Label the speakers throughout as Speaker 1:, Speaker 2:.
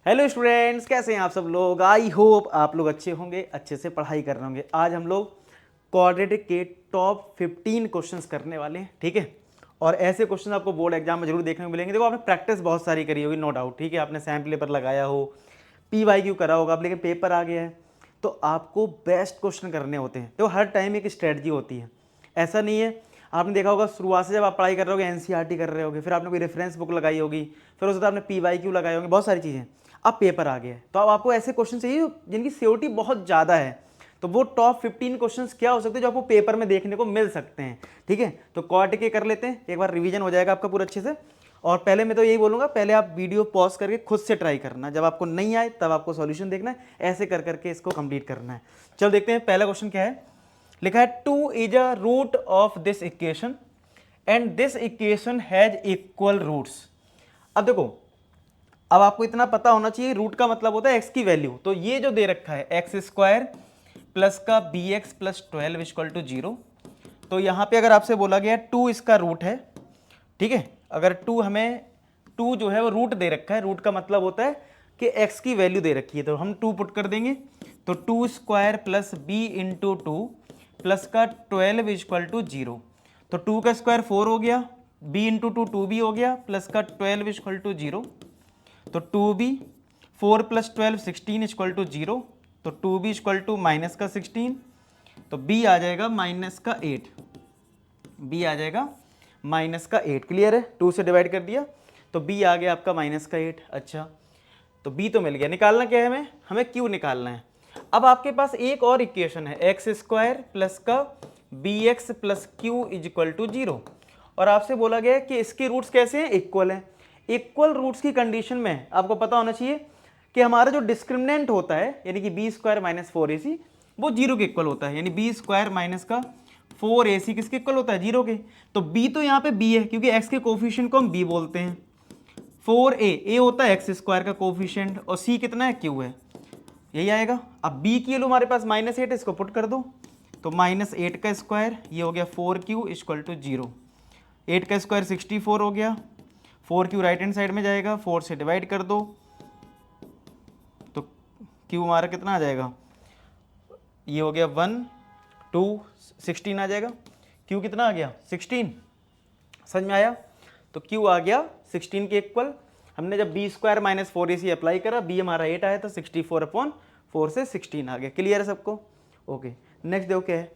Speaker 1: Hello students, कैसे हैं आप सब लोग। आई होप आप लोग अच्छे होंगे, अच्छे से पढ़ाई कर रहे होंगे। आज हम लोग क्वाड्रेटिक के टॉप 15 क्वेश्चंस करने वाले हैं, ठीक है। और ऐसे क्वेश्चन आपको बोर्ड एग्जाम में जरूर देखने को मिलेंगे। देखो, आपने प्रैक्टिस बहुत सारी करी होगी, नो डाउट, ठीक है। आपने सैम्पल पेपर लगाया हो, PYQ करा होगा, अब लेकिन पेपर आ गया है तो आपको बेस्ट क्वेश्चन करने होते हैं। तो हर टाइम एक स्ट्रेटजी होती है, ऐसा नहीं है। आपने देखा होगा शुरुआत से जब आप पढ़ाई कर रहे होगे, NCERT कर रहे होगे, फिर आपने कोई रेफरेंस बुक लगाई होगी, फिर उसके बाद आपने PYQ लगाए होंगे, बहुत सारी चीज़ें। अब पेपर आ गया है तो अब आपको ऐसे क्वेश्चन चाहिए जिनकी सियोरिटी बहुत ज़्यादा है। तो वो टॉप 15 क्वेश्चंस क्या हो सकते हैं जो आपको पेपर में देखने को मिल सकते हैं, ठीक है। तो क्वाड के कर लेते हैं, एक बार रिवीजन हो जाएगा आपका पूरा अच्छे से। और पहले मैं तो यही बोलूँगा, पहले आप वीडियो पॉज करके खुद से ट्राई करना, जब आपको नहीं आए तब आपको सॉल्यूशन देखना है, ऐसे कर करके इसको कंप्लीट करना है। चलो देखते हैं पहला क्वेश्चन क्या है। लिखा है 2 is a root of this equation and this equation has equal roots. अब देखो, अब आपको इतना पता होना चाहिए, रूट का मतलब होता है एक्स की वैल्यू। तो ये जो दे रखा है एक्स स्क्वायर प्लस का b x plus 12 equal to 0, तो यहाँ पे अगर आपसे बोला गया 2 इसका रूट है, ठीक है। अगर 2 हमें 2 जो है वो रूट दे रखा है, रूट का मतलब होता है कि एक्स की वैल्यू दे रखी है, तो हम 2 पुट कर देंगे। तो 2 square plus b into 2 plus का 12 इक्वल टू 0। तो 2 का स्क्वायर 4 हो गया, बी इंटू 2 2 भी हो गया, प्लस का 12 इक्वल टू 0। तो 2b 4 प्लस 12 16 इक्वल टू 0। तो 2b इक्वल टू माइनस का 16, तो b आ जाएगा माइनस का 8। b आ जाएगा माइनस का 8। क्लियर है, 2 से डिवाइड कर दिया तो b आ गया आपका माइनस का 8। अच्छा, तो b तो मिल गया। निकालना क्या है हमें, हमें q निकालना है। अब आपके पास एक और इक्वेशन है एक्स स्क्वायर प्लस का b x plus q is equal to 0, और आपसे बोला गया है कि इसके रूट्स कैसे हैं, इक्वल हैं। इक्वल रूट्स की कंडीशन में आपको पता होना चाहिए कि हमारा जो डिस्क्रिमिनेंट होता है, यानी कि बी स्क्वायर माइनस 4ac, वो 0 के इक्वल होता है। यानी बी स्क्वायर माइनस का 4ac किसके इक्वल होता है, 0 के। तो b तो यहाँ पे b है, क्योंकि x के कोफिशिएंट को हम b बोलते हैं। 4a होता है एक्स स्क्वायर का कोफिशिएंट, और c कितना है, q है, यही आएगा। अब b की वैल्यू हमारे पास -8, इसको पुट कर दो। तो -8 का स्क्वायर, ये हो गया 4q इक्वल टू 0। 8 का स्क्वायर 64 हो गया, 4q राइट हैंड साइड में जाएगा, 4 से डिवाइड कर दो तो q हमारा कितना आ जाएगा, ये हो गया 1 2 16 आ जाएगा। q कितना आ गया, 16। समझ में आया, तो q आ गया 16 के इक्वल। हमने जब b square minus 4ac apply करा, b हमारा 8 आया, तो 64/4 से 16 आ गया। क्लियर है सबको, ओके। नेक्स्ट देखो क्या है,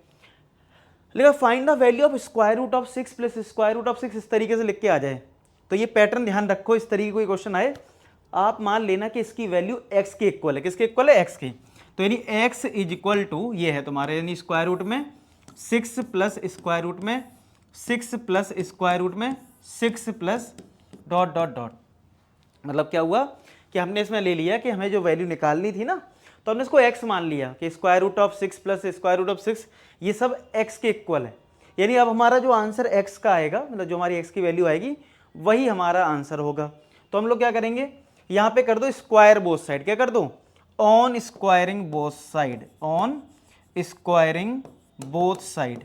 Speaker 1: लिखा find the value of square root of 6 plus square root of 6। इस तरीके से लिख के आ जाए तो ये पैटर्न ध्यान रखो, इस तरीके कोई क्वेश्चन आए आप मान लेना कि इसकी वैल्यू x के इक्वल है। किसके इक्वल है, x के। तो यानी x इज इक्वल टू ये है तुम्हारे, यानी स्क्वायर रूट में 6 प्लस स्क्वायर रूट में 6 प्लस स्क्वायर रूट में 6 प्लस डॉट डॉट डॉट। मतलब क्या हुआ कि हमने इसमें ले लिया कि हमें जो वैल्यू निकालनी थी ना, तो हमने इसको x मान लिया कि square root of 6 plus square root of 6 ये सब x के इक्वल है। यानी अब हमारा जो आंसर x का आएगा, मतलब जो हमारी x की वैल्यू आएगी वही हमारा आंसर होगा। तो हम लोग क्या करेंगे, यहाँ पे कर दो स्क्वायर बोथ साइड। क्या कर दो, on squaring both side, on squaring both side,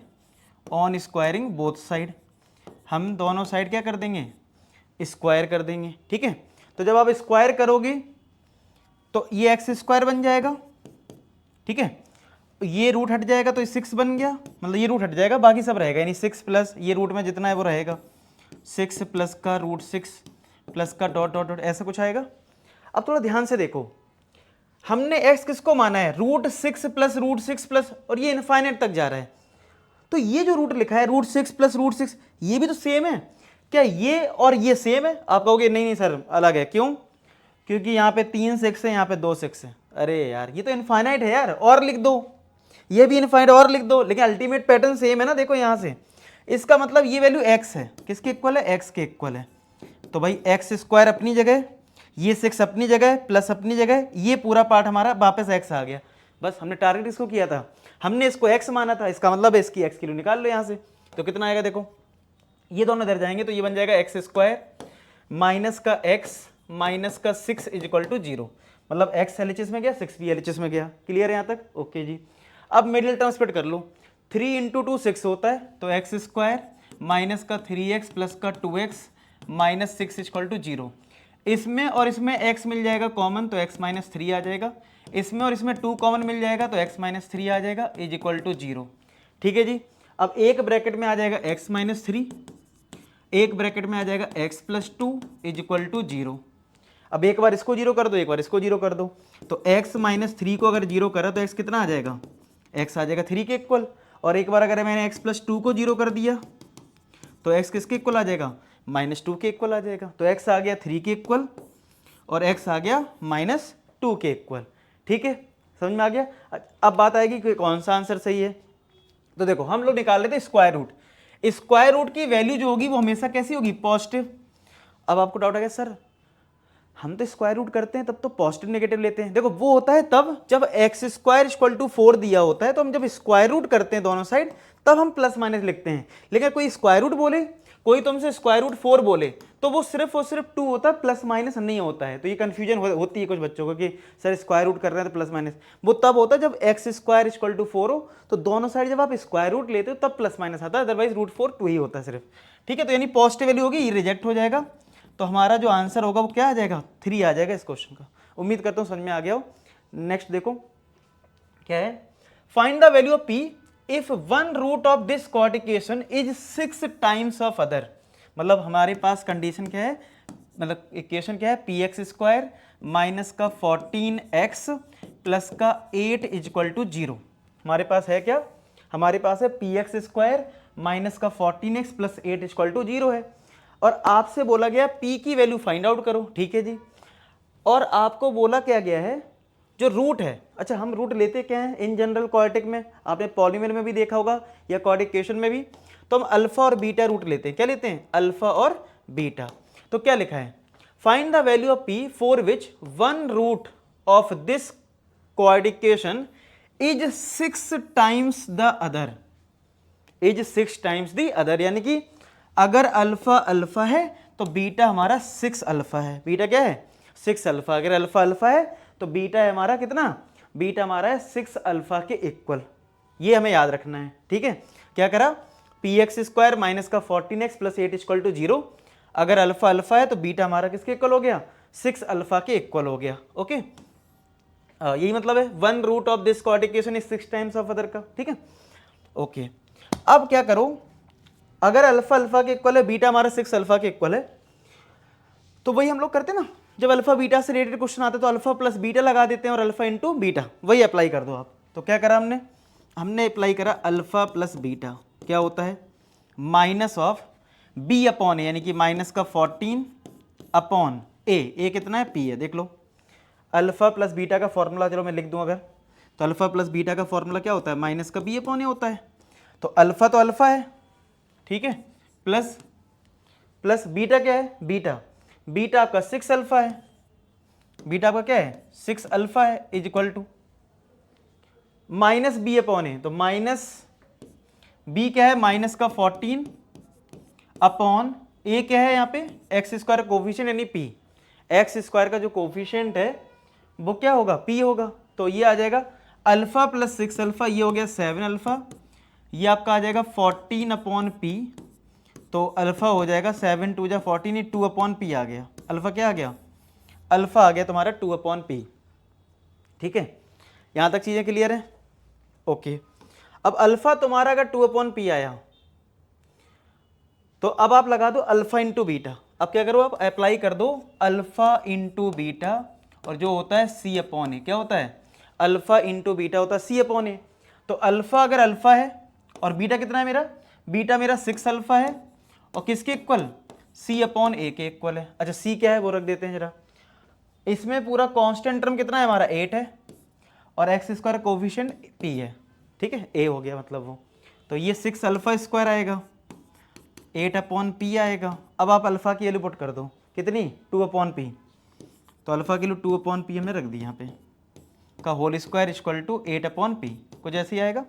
Speaker 1: on squaring both side. हम दोनों साइड क्या कर देंगे, स्क्वायर कर देंगे, ठीक है। तो जब आप स्क्वायर करोगे तो ये एक्स स्क्वायर बन जाएगा, ठीक है। ये रूट हट जाएगा तो 6 बन गया, मतलब ये रूट हट जाएगा, बाकी सब रहेगा। यानी 6 प्लस ये रूट में जितना है वो रहेगा, 6 प्लस का रूट 6 प्लस का डॉट डॉट डॉट, ऐसा कुछ आएगा। अब थोड़ा ध्यान से देखो, हमने एक्स किसको माना है, रूट 6 प्लस रूट 6 प्लस, और ये इनफाइनाइट तक जा रहा है। तो ये जो रूट लिखा है रूट 6 प्लस रूट 6, ये भी तो सेम है। क्या ये और ये सेम है, आप कहोगे नहीं नहीं सर अलग है, क्यों, क्योंकि यहाँ पे 3 6 है, यहाँ पे 2 6 है। अरे यार ये तो इनफाइनाइट है यार, और लिख दो, ये भी इनफाइनाइट और लिख दो, लेकिन अल्टीमेट पैटर्न सेम है ना। देखो यहाँ से, इसका मतलब ये वैल्यू x है, किसके इक्वल है, x के इक्वल है। तो भाई एक्स स्क्वायर अपनी जगह, ये 6 अपनी जगह, प्लस अपनी जगह, ये पूरा पार्ट हमारा वापस x आ गया। बस हमने टारगेट इसको किया था, हमने इसको x माना था, इसका मतलब है इसकी x की वैल्यू निकाल लो यहाँ से। तो कितना आएगा, देखो ये दोनों इधर जाएंगे तो ये बन जाएगा एक्स स्क्वायर माइनस का x माइनस का 6 इज इक्वल टू 0। मतलब x LHS में गया, 6 भी LHS में गया। क्लियर है यहाँ तक, ओके जी। अब मिडिल टर्म स्प्लिट कर लो, 3 इंटू 2 6 होता है, तो एक्स स्क्वायर माइनस का 3x प्लस का 2x माइनस 6 इक्वल टू 0। इसमें और इसमें x मिल जाएगा कॉमन, तो x माइनस 3 आ जाएगा। इसमें और इसमें 2 कॉमन मिल जाएगा तो x माइनस 3 आ जाएगा इज इक्वल टू 0। ठीक है जी। अब एक ब्रैकेट में आ जाएगा x माइनस 3, एक ब्रैकेट में आ जाएगा x plus 2 is equal to 0। अब एक बार इसको 0 कर दो, एक बार इसको 0 कर दो, तो x माइनस 3 को अगर 0 करा तो x कितना आ जाएगा, x आ जाएगा 3 के इक्वल। और एक बार अगर मैंने x प्लस 2 को 0 कर दिया तो x किसके इक्वल आ जाएगा, माइनस 2 के इक्वल आ जाएगा। तो x आ गया 3 के इक्वल और x आ गया माइनस 2 के इक्वल। ठीक है, समझ में आ गया। अब बात आएगी कि कौन सा आंसर सही है। तो देखो हम लोग निकाल लेते हैं स्क्वायर रूट। स्क्वायर रूट की वैल्यू जो होगी वो हमेशा कैसी होगी, पॉजिटिव। अब आपको डाउट आ गया सर हम तो स्क्वायर रूट करते हैं तब तो पॉजिटिव नेगेटिव लेते हैं। देखो वो होता है तब जब एक्स स्क्वायर इक्वल टू 4 दिया होता है, तो हम जब स्क्वायर रूट करते हैं दोनों साइड तब हम प्लस माइनस लिखते हैं। लेकिन कोई स्क्वायर रूट बोले, कोई तुमसे स्क्वायर रूट 4 बोले, तो वो सिर्फ और सिर्फ 2 होता है, प्लस माइनस नहीं होता है। तो ये कंफ्यूजन होती है कुछ बच्चों को कि सर स्क्वायर रूट कर रहे हैं तो प्लस माइनस। वो तब होता है जब एक्स स्क्वायर इक्वल टू 4 हो, तो दोनों साइड जब आप स्क्वायर रूट लेते हो तब प्लस माइनस आता है, अदरवाइज रूट 4 2 ही होता है सिर्फ। ठीक है, तो यानी पॉजिटिव वैल्यू होगी, ये रिजेक्ट हो जाएगा। तो हमारा जो आंसर होगा वो क्या आ जाएगा, 3 आ जाएगा इस क्वेश्चन का। उम्मीद करता हूँ समझ में आ गया हो। नेक्स्ट देखो क्या है, find the value of p if one root of this quadratic equation is 6 times of other. मतलब हमारे पास कंडीशन क्या है, मतलब इक्वेशन क्या है, पी एक्स स्क्वायर माइनस का 14x प्लस का 8 इज इक्वल टू 0। हमारे पास है क्या, हमारे पास है पी एक्स स्क्वायर माइनस का 14x plus 8 is equal to 0 है। और आपसे बोला गया p की वैल्यू फाइंड आउट करो। ठीक है जी, और आपको बोला क्या गया है जो रूट है। अच्छा हम रूट लेते क्या है इन जनरल क्वाड्रेटिक में, आपने पॉलीनोमियल में भी देखा होगा या क्वाड्रेटिक इक्वेशन में भी, तो हम अल्फा और बीटा रूट लेते हैं। क्या लेते हैं, अल्फा और बीटा। तो क्या लिखा है, find the value of p for which one root of this quadratic equation is 6 times the other, is 6 times the other. यानी कि अगर अल्फा अल्फा है तो बीटा हमारा 6 अल्फा है। बीटा क्या है, 6 अल्फा। अगर अल्फा अल्फा है तो बीटा है हमारा कितना, बीटा हमारा है 6 अल्फा के इक्वल। ये हमें याद रखना है। ठीक है, क्या करा, पी एक्स स्क्वायर माइनस का 14x प्लस 8 इक्वल टू 0। अगर अल्फा अल्फा है तो बीटा हमारा किसके इक्वल हो गया, 6 अल्फा के इक्वल हो गया। ओके, यही मतलब है one root of this quadratic equation is 6 times of other का। ठीक है, ओके। अब क्या करो, अगर अल्फा अल्फा के इक्वल है, बीटा हमारा 6 अल्फा के इक्वल है, तो वही हम लोग करते हैं ना, जब अल्फा बीटा से रिलेटेड क्वेश्चन आते हैं तो अल्फा प्लस बीटा लगा देते हैं और अल्फा इंटू बीटा, वही अप्लाई कर दो आप। तो क्या करा हमने, हमने अप्लाई करा अल्फा प्लस बीटा, क्या होता है माइनस ऑफ बी अपॉन ए, यानी कि माइनस का 14 अपॉन ए कितना है, पी है। देख लो अल्फा प्लस बीटा का फॉर्मूला, चलो मैं लिख दूं अगर, तो अल्फा प्लस बीटा का फॉर्मूला क्या होता है, माइनस का बी अपॉन ए होता है। तो अल्फा है, ठीक है, प्लस प्लस बीटा क्या है, बीटा आपका 6 अल्फा है, बीटा आपका क्या है 6 अल्फा है, is equal to minus B upon A. तो माइनस बी क्या है, माइनस का 14 अपॉन ए क्या है यहाँ पे एक्स स्क्वायर कोफिशिएंट यानी पी। एक्स स्क्वायर का जो कोफिशिएंट है वो क्या होगा, पी होगा। तो ये आ जाएगा अल्फा प्लस 6 अल्फा, ये हो गया 7 अल्फा, ये आपका आ जाएगा 14 अपॉन पी। तो अल्फा हो जाएगा 7 2 जा 14, ये 2 अपॉन पी आ गया। अल्फा क्या आ गया, अल्फा आ गया तुम्हारा 2 अपॉन पी। ठीक है, यहाँ तक चीज़ें क्लियर है, ओके। अब अल्फा तुम्हारा अगर 2 अपॉन पी आया तो अब आप लगा दो अल्फा इंटू बीटा। अब क्या करो, आप अप्लाई कर दो अल्फा इंटू बीटा, और जो होता है सी अपॉन ए, क्या होता है अल्फा इंटू बीटा होता है सी अपॉन ए। तो अल्फा अगर अल्फा है और बीटा कितना है मेरा, बीटा मेरा 6 अल्फा है और किसके इक्वल, सी अपॉन ए के इक्वल है। अच्छा सी क्या है वो रख देते हैं जरा, इसमें पूरा कांस्टेंट टर्म कितना है हमारा 8 है और एक्स स्क्वायर कोफिशिएंट पी है। ठीक है, ए हो गया मतलब वो, तो ये 6 अल्फा स्क्वायर आएगा, 8 अपॉन पी आएगा। अब आप अल्फा की वैल्यू पुट कर दो कितनी, 2 अपॉन पी। तो अल्फा की वैल्यू 2 अपॉन पी हमने रख दी यहाँ पे, का whole square equal to 8 upon p, कुछ ऐसे ही आएगा।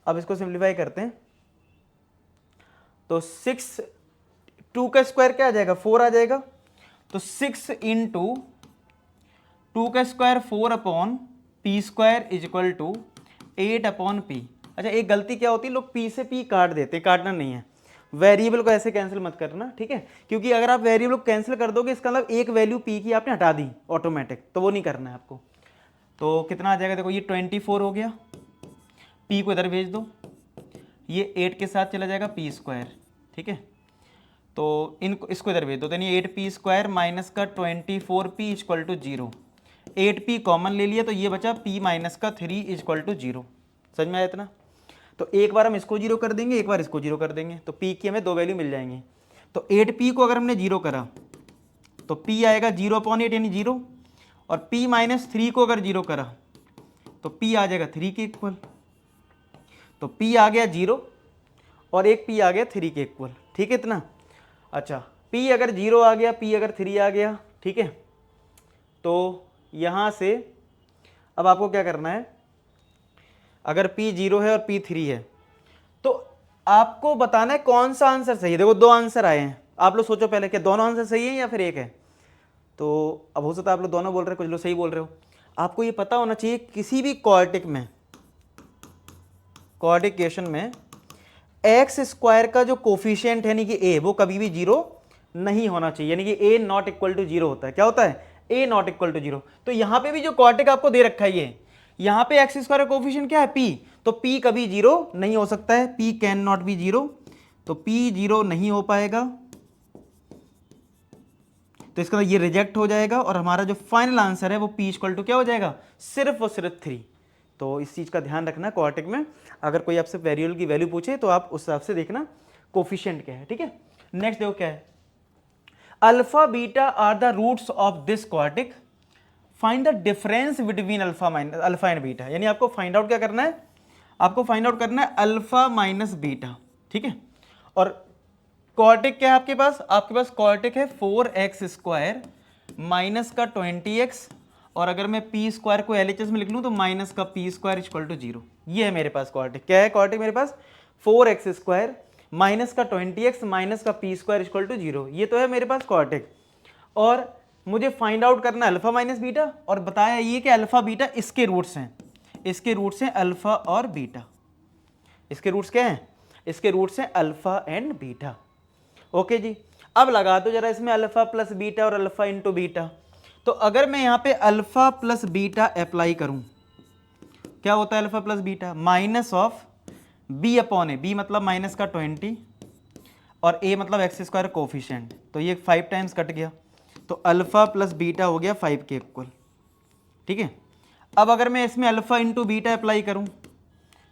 Speaker 1: अब इसको सिंप्लीफाई करते हैं तो 6, 2 का स्क्वायर क्या आ जाएगा 4 आ जाएगा। तो 6 इंटू 2 का square 4 upon p square is equal to 8 upon p. अच्छा एक गलती क्या होती है, लोग पी से पी काट देते हैं, काटना नहीं है। वेरिएबल को ऐसे कैंसिल मत करना, ठीक है, क्योंकि अगर आप वेरिएबल को कैंसिल कर दोगे इसका मतलब एक वैल्यू पी की आपने हटा दी ऑटोमेटिक, तो वो नहीं करना है आपको। तो कितना आ जाएगा, देखो ये 24 हो गया, पी को इधर भेज दो, ये 8 के साथ चला जाएगा पी स्क्वायर, ठीक है, तो इनको इसको इधर भेज दो, तो यानी 8p स्क्वायर माइनस का 24p equal to 0। 8p common ले लिया तो ये बचा p माइनस का 3 इक्वल टू 0। समझ में आया इतना? तो एक बार हम इसको 0 कर देंगे, एक बार इसको 0 कर देंगे, तो p की हमें दो वैल्यू मिल जाएंगी। तो 8p को अगर हमने 0 करा तो p आएगा 0/8 यानी 0, और p माइनस 3 को अगर 0 करा तो p आ जाएगा 3 के इक्वल। तो p आ गया 0 और एक p आ गया 3 के इक्वल, ठीक है इतना। अच्छा, p अगर 0 आ गया, p अगर 3 आ गया, ठीक है, तो यहाँ से अब आपको क्या करना है, अगर p 0 है और p 3 है तो आपको बताना है कौन सा आंसर सही है। देखो दो आंसर आए हैं, आप लोग सोचो पहले कि दोनों आंसर सही है या फिर एक है। तो अब हो सकता है आप लोग दोनों बोल रहे हो, कुछ लोग सही बोल रहे हो। आपको ये पता होना चाहिए किसी भी क्वाड्रेटिक में, क्वाड्रेटिक इक्वेशन में एक्स स्क्वायर का जो कोफिशिएंट है यानी कि ए, वो कभी भी 0 नहीं होना चाहिए, यानी कि ए नॉट इक्वल टू 0 होता है। क्या होता है? ए नॉट इक्वल टू 0। तो यहां पे भी जो क्वाड्रेटिक आपको दे रखा है ये, यहां पे एक्स स्क्वायर का कोफिशिएंट क्या है? पी। तो पी कभी 0 नहीं हो सकता है, पी कैन नॉट बी 0, तो पी 0 नहीं हो पाएगा, तो इसका ये रिजेक्ट हो जाएगा और हमारा जो फाइनल आंसर है वो पी इक्वल टू क्या हो जाएगा? सिर्फ और सिर्फ 3। तो इस चीज़ का ध्यान रखना क्वाड्रेटिक में, अगर कोई आपसे वेरिएबल की वैल्यू पूछे तो आप उस हिसाब से देखना कोफिशिएंट क्या है, ठीक है। नेक्स्ट देखो क्या है, alpha beta are the roots of this quadratic, find the difference between alpha and beta. यानी आपको फाइंड आउट क्या करना है, आपको फाइंड आउट करना है अल्फा माइनस बीटा, ठीक है। और क्वाड्रेटिक क्या है आपके पास? आपके पास क्वाड्रेटिक है 4x स्क्वायर माइनस का 20x, और अगर मैं पी स्क्वायर को एलएचएस में लिख लूँ तो माइनस का पी स्क्वायर इक्वल टू 0। ये है मेरे पास क्वाड्रेटिक। क्या है क्वाड्रेटिक मेरे पास? 4x स्क्वायर माइनस का 20x माइनस का पी स्क्वायर इक्वल टू 0। ये तो है मेरे पास क्वाड्रेटिक। और मुझे फाइंड आउट करना है अल्फा माइनस बीटा, और बताया ये कि अल्फा बीटा इसके रूट्स हैं, इसके रूट्स हैं अल्फा और बीटा। इसके रूट्स क्या हैं? इसके रूट्स हैं अल्फा एंड बीटा। ओके जी, अब लगा दो जरा इसमें अल्फा प्लस बीटा और अल्फा इंटू बीटा। तो अगर मैं यहाँ पे अल्फा प्लस बीटा अप्लाई करूँ, क्या होता है alpha plus beta? Minus of b upon a, b मतलब माइनस का 20 और ए मतलब एक्स स्क्वायर कोफिशिएंट, तो ये 5 टाइम्स कट गया, तो अल्फा प्लस बीटा हो गया 5 के इक्वल, ठीक है। अब अगर मैं इसमें अल्फा इंटू बीटा अप्लाई करूँ,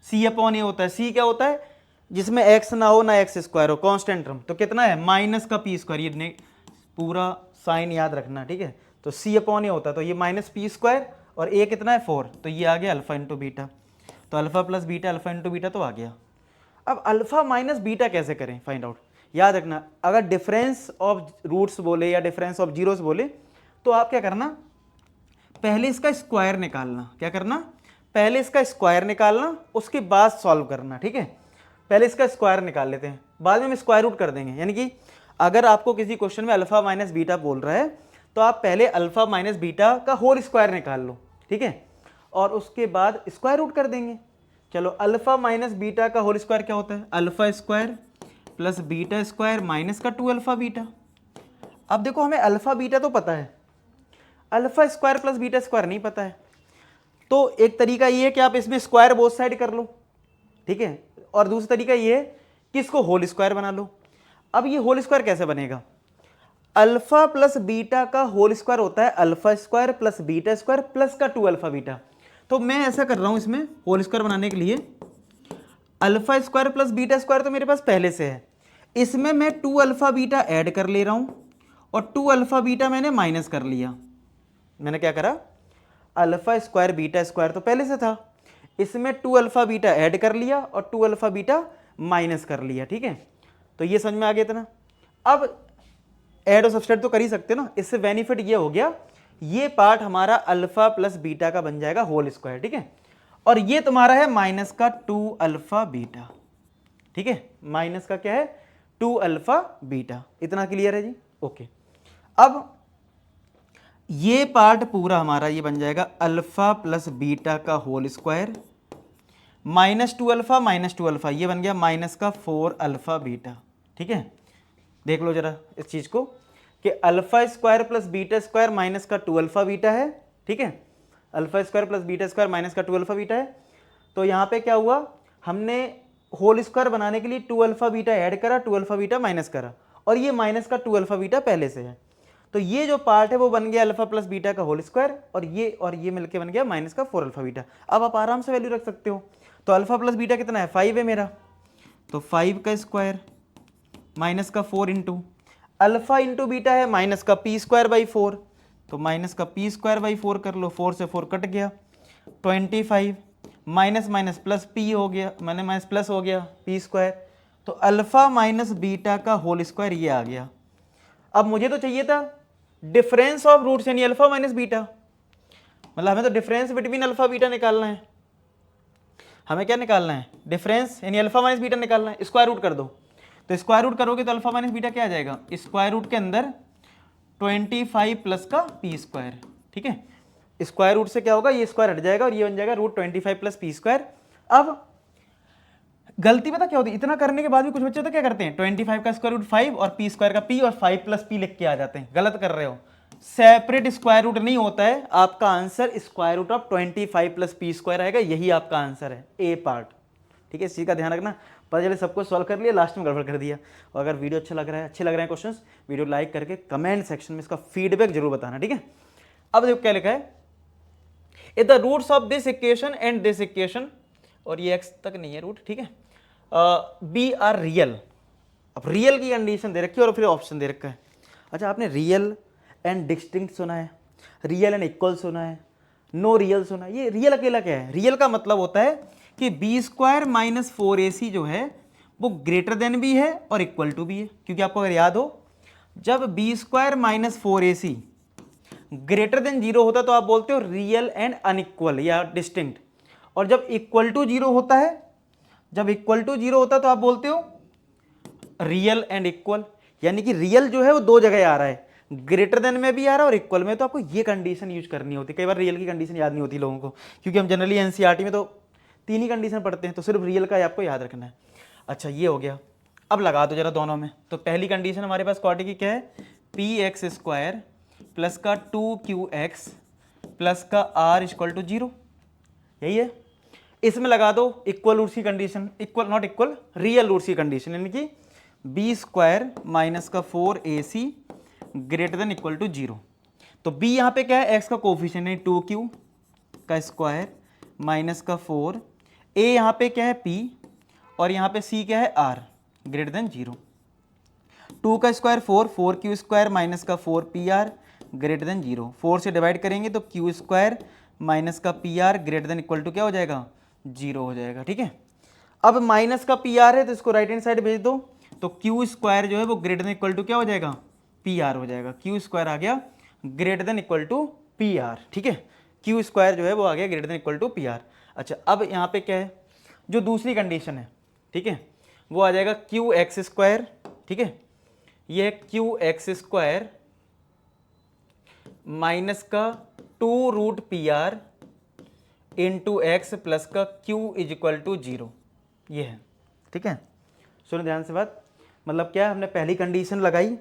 Speaker 1: सी अपॉन ए होता है, सी क्या होता है? जिसमें एक्स ना हो ना एक्स स्क्वायर हो, कांस्टेंट टर्म, तो कितना है? माइनस का पी स्क्वायर, ये पूरा साइन याद रखना, ठीक है। तो सी अपॉन ए होता है, तो ये माइनस पी स्क्वायर और ए कितना है? 4, तो ये आ गया अल्फा इंटू बीटा। तो alpha plus beta alpha into beta तो आ गया। अब अल्फा माइनस बीटा कैसे करें फाइंड आउट? याद रखना, अगर डिफरेंस ऑफ रूट्स बोले या डिफरेंस ऑफ जीरोस बोले तो आप क्या करना, पहले इसका स्क्वायर निकालना। क्या करना? पहले इसका स्क्वायर निकालना, उसके बाद सॉल्व करना, ठीक है। पहले इसका स्क्वायर निकाल लेते हैं, बाद में हम स्क्वायर रूट कर देंगे। यानी कि अगर आपको किसी क्वेश्चन में अल्फा माइनस बीटा बोल रहा है तो आप पहले अल्फा माइनस बीटा का होल स्क्वायर निकाल लो, ठीक है, और उसके बाद स्क्वायर रूट कर देंगे। चलो, अल्फा माइनस बीटा का होल स्क्वायर क्या होता है? Alpha square plus beta square minus का 2 अल्फा बीटा। अब देखो हमें अल्फा बीटा तो पता है, alpha square plus beta square नहीं पता है। तो एक तरीका ये है कि आप इसमें स्क्वायर बोथ साइड कर लो, ठीक है, और दूसरा तरीका ये है कि इसको होल स्क्वायर बना लो। अब ये होल स्क्वायर कैसे बनेगा? अल्फा प्लस बीटा का होल स्क्वायर होता है alpha square plus beta square plus का 2 अल्फा बीटा। तो मैं ऐसा कर रहा हूं, इसमें होल स्क्वायर बनाने के लिए alpha square plus beta square तो मेरे पास पहले से है, इसमें मैं 2 अल्फा बीटा ऐड कर ले रहा हूं और 2 अल्फा बीटा मैंने माइनस कर लिया। मैंने क्या करा? अल्फा स्क्वायर बीटा स्क्वायर तो पहले से था, इसमें 2 अल्फा बीटा ऐड कर लिया और 2 अल्फा बीटा माइनस कर लिया, ठीक है। तो ये समझ में आ गया इतना। अब ऐड और सब्सट्रैक्ट तो कर ही सकते ना, इससे बेनिफिट ये हो गया, ये पार्ट हमारा अल्फा प्लस बीटा का बन जाएगा होल स्क्वायर, ठीक है, और ये तुम्हारा है माइनस का 2 अल्फा बीटा, ठीक है, माइनस का क्या है? 2 अल्फा बीटा। इतना क्लियर है जी? ओके। अब ये पार्ट पूरा हमारा ये बन जाएगा अल्फा प्लस बीटा का होल स्क्वायर माइनस 2 अल्फा, ये बन गया माइनस का 4 अल्फा बीटा, ठीक है, देख लो जरा इस चीज़ को कि alpha square plus beta square minus का 2 अल्फा बीटा है, ठीक है, alpha square plus beta square minus का 2 अल्फा बीटा है। तो यहाँ पे क्या हुआ, हमने होल स्क्वायर बनाने के लिए 2 अल्फा बीटा ऐड करा, 2 अल्फा बीटा माइनस करा, और ये माइनस का 2 अल्फा बीटा पहले से है, तो ये जो पार्ट है वो बन गया अल्फा प्लस बीटा का होल स्क्वायर, और ये मिलके बन गया माइनस का 4 अल्फा बीटा। अब आप आराम से वैल्यू रख सकते हो। तो अल्फा प्लस बीटा कितना है, 5 है मेरा, तो 5 का स्क्वायर माइनस का 4 इंटू अल्फा इंटू बीटा है माइनस का पी स्क्वायर बाई 4, तो माइनस का पी स्क्वायर बाई 4 कर लो, 4 से 4 कट गया, 25 माइनस माइनस प्लस पी हो गया, मैंने माइनस प्लस हो गया पी स्क्वायर, तो अल्फा माइनस बीटा का होल स्क्वायर ये आ गया। अब मुझे तो चाहिए था डिफरेंस ऑफ रूट्स यानी अल्फा माइनस बीटा, मतलब हमें तो डिफरेंस बिटवीन अल्फा बीटा निकालना है, हमें क्या निकालना है, डिफरेंस यानी अल्फा माइनस बीटा निकालना है। स्क्वायर रूट कर दो, तो स्क्वायर रूट करोगे तो अल्फा माइनस बीटा क्या आ जाएगा, स्क्वायर रूट के अंदर 25 प्लस का पी स्क्वायर, ठीक है, स्क्वायर रूट से क्या होगा, ये स्क्वायर हट जाएगा और ये बन जाएगा रूट 25 प्लस पी स्क्वायर। अब गलती पता क्या होती है, इतना करने के बाद भी कुछ बच्चे तो क्या करते हैं, 25 का स्क्वायर रूट 5 और पी स्क्वायर का पी और 5 प्लस पी लिख के आ जाते हैं, गलत कर रहे हो। सेपरेट स्क्वायर रूट नहीं होता है, आपका answer square root of 25 plus p square आएगा, यही आपका आंसर है, ए पार्ट, ठीक है, इस चीज़ का ध्यान रखना। पता चले सबको सॉल्व कर लिया, लास्ट में गड़बड़ कर दिया। और अगर वीडियो अच्छा लग रहा है, अच्छे लग रहे हैं क्वेश्चंस, वीडियो लाइक करके कमेंट सेक्शन में इसका फीडबैक जरूर बताना, ठीक है। अब देखो क्या लिखा है, if the roots of this equation and this equation, और ये एक्स तक नहीं है रूट, ठीक है, बी आर रियल। अब रियल की कंडीशन दे रखी है और फिर ऑप्शन दे रखा है। अच्छा, आपने रियल एंड डिस्टिंक्ट सुना है, रियल एंड इक्वल सुना है, नो रियल सुना है, ये रियल अकेला क्या है, रियल का मतलब होता है कि बी स्क्वायर माइनस 4ac जो है वो ग्रेटर देन भी है और इक्वल टू भी है, क्योंकि आपको अगर याद हो, जब b square minus 4ac greater than 0 होता तो आप बोलते हो रियल एंड अनइक्वल या डिस्टिंक्ट, और जब इक्वल टू 0 होता है, जब इक्वल टू 0 होता है तो आप बोलते हो रियल एंड इक्वल, यानी कि रियल जो है वो दो जगह आ रहा है, ग्रेटर देन में भी आ रहा है और इक्वल में, तो आपको ये कंडीशन यूज करनी होती है। कई बार रियल की कंडीशन याद नहीं होती लोगों को, क्योंकि हम जनरली एनसीईआरटी में तो 3 ही कंडीशन पढ़ते हैं, तो सिर्फ रियल का आपको याद रखना है। अच्छा, ये हो गया। अब लगा दो जरा दोनों में, तो पहली कंडीशन हमारे पास क्वाड्रेटिक की क्या है, पी एक्स स्क्वायर प्लस का 2qx प्लस का r इक्वल टू 0, यही है। इसमें लगा दो इक्वल रूट्स की condition, equal not equal, real roots की कंडीशन, यानी कि बी स्क्वायर माइनस का 4ac greater than equal to 0। तो b यहाँ पे क्या है, x का कोफिशिएंट है 2q का स्क्वायर माइनस का 4, a यहाँ पे क्या है p, और यहाँ पे c क्या है r ग्रेटर देन 0। 2 का स्क्वायर 4, 4q स्क्वायर माइनस का 4pr ग्रेटर देन 0, 4 से डिवाइड करेंगे तो q स्क्वायर माइनस का pr greater than equal to क्या हो जाएगा, 0 हो जाएगा, ठीक है। अब माइनस का pr है तो इसको राइट हैंड साइड भेज दो, तो q स्क्वायर जो है वो ग्रेटर देन इक्वल टू क्या हो जाएगा, pr हो जाएगा, q स्क्वायर आ गया greater than equal to pr, ठीक है, q स्क्वायर जो है वो आ गया greater than equal to pr। अच्छा, अब यहाँ पे क्या है, जो दूसरी कंडीशन है, ठीक है, वो आ जाएगा qx स्क्वायर, ठीक है, ये है qx स्क्वायर माइनस का 2 root pr into x plus का q इज इक्वल टू 0, ये है, ठीक है। सुनो ध्यान से बात, मतलब क्या है, हमने पहली कंडीशन लगाई,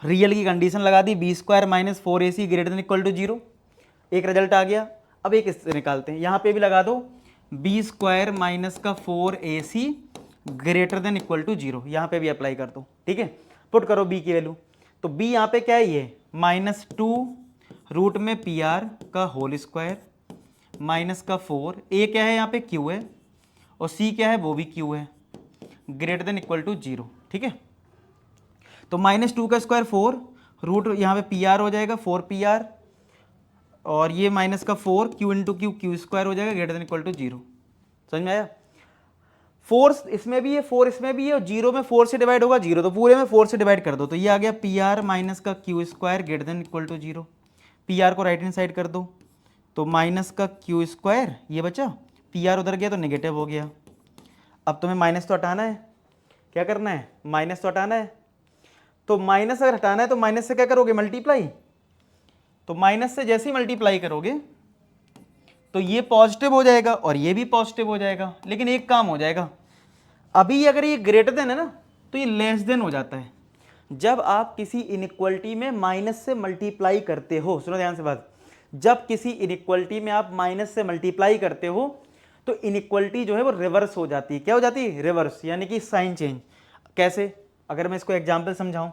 Speaker 1: रियल की कंडीशन लगा दी, B square minus 4ac greater than equal to 0, एक रिजल्ट आ गया। अब एक इससे निकालते हैं, यहाँ पे भी लगा दो बी स्क्वायर माइनस का 4ac greater than equal to 0, यहाँ पे भी अप्लाई कर दो, ठीक है, पुट करो b की वैल्यू, तो b यहाँ पे क्या है, ये माइनस 2 रूट में pr का होल स्क्वायर माइनस का 4, a क्या है यहाँ पे q है, और c क्या है वो भी q है, ग्रेटर देन इक्वल टू 0, ठीक है। तो माइनस 2 का स्क्वायर 4 रूट यहाँ पे pr हो जाएगा 4pr, और ये माइनस का 4 q इंटू क्यू स्क्वायर हो जाएगा ग्रेटर देन इक्वल टू 0, समझ में आया। 4 इसमें भी है, 4 इसमें भी है, और 0 में 4 से डिवाइड होगा 0, तो पूरे में 4 से डिवाइड कर दो, तो ये आ गया pr माइनस का q square greater than equal to 0, pr को राइट हैंड साइड कर दो, तो माइनस का q स्क्वायर ये बचा, pr उधर गया तो नेगेटिव हो गया। अब तुम्हें माइनस तो हटाना है, क्या करना है, माइनस तो हटाना है, तो माइनस अगर हटाना है तो माइनस से क्या करोगे, मल्टीप्लाई, तो माइनस से जैसे ही मल्टीप्लाई करोगे तो ये पॉजिटिव हो जाएगा और ये भी पॉजिटिव हो जाएगा, लेकिन एक काम हो जाएगा, अभी अगर ये ग्रेटर देन है ना, तो ये लेस देन हो जाता है। जब आप किसी इनइक्वलिटी में माइनस से मल्टीप्लाई करते हो, सुनो ध्यान से बात, जब किसी इनइक्वलिटी में आप माइनस से मल्टीप्लाई करते हो तो इनइक्वलिटी जो है वो रिवर्स हो जाती है। क्या हो जाती है? रिवर्स, यानी कि साइन चेंज। कैसे? अगर मैं इसको एग्जाम्पल समझाऊं,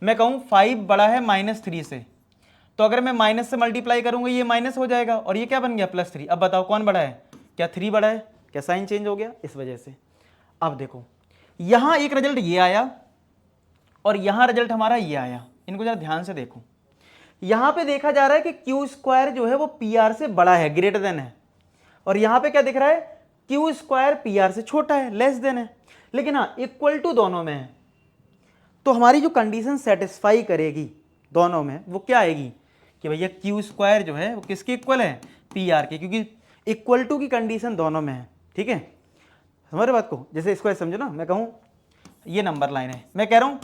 Speaker 1: मैं कहूं 5 बड़ा है -3 से, तो अगर मैं माइनस से मल्टीप्लाई करूंगा ये माइनस हो जाएगा और ये क्या बन गया +3। अब बताओ कौन बड़ा है? क्या 3 बड़ा है? क्या साइन चेंज हो गया? इस वजह से। अब देखो यहां एक रिजल्ट ये आया और यहां रिजल्ट हमारा ये आया, इनको जरा ध्यान से देखो। यहां पे देखा जा रहा है कि क्यू स्क्वायर जो है वो पी आर से बड़ा है, ग्रेटर देन है, और यहां पे क्या दिख रहा है? क्यू स्क्वायर पी आर से छोटा है, लेस देन है। लेकिन हाँ इक्वल टू दोनों में है, तो हमारी जो कंडीशन सेटिस्फाई करेगी दोनों में वो क्या आएगी कि भैया क्यू स्क्वायर जो है वो किसके इक्वल है? पी आर के, क्योंकि इक्वल टू की कंडीशन दोनों में है। ठीक है, समझ रहे बात को? जैसे इसको ऐसे समझो ना, मैं कहूँ ये नंबर लाइन है, मैं कह रहा हूँ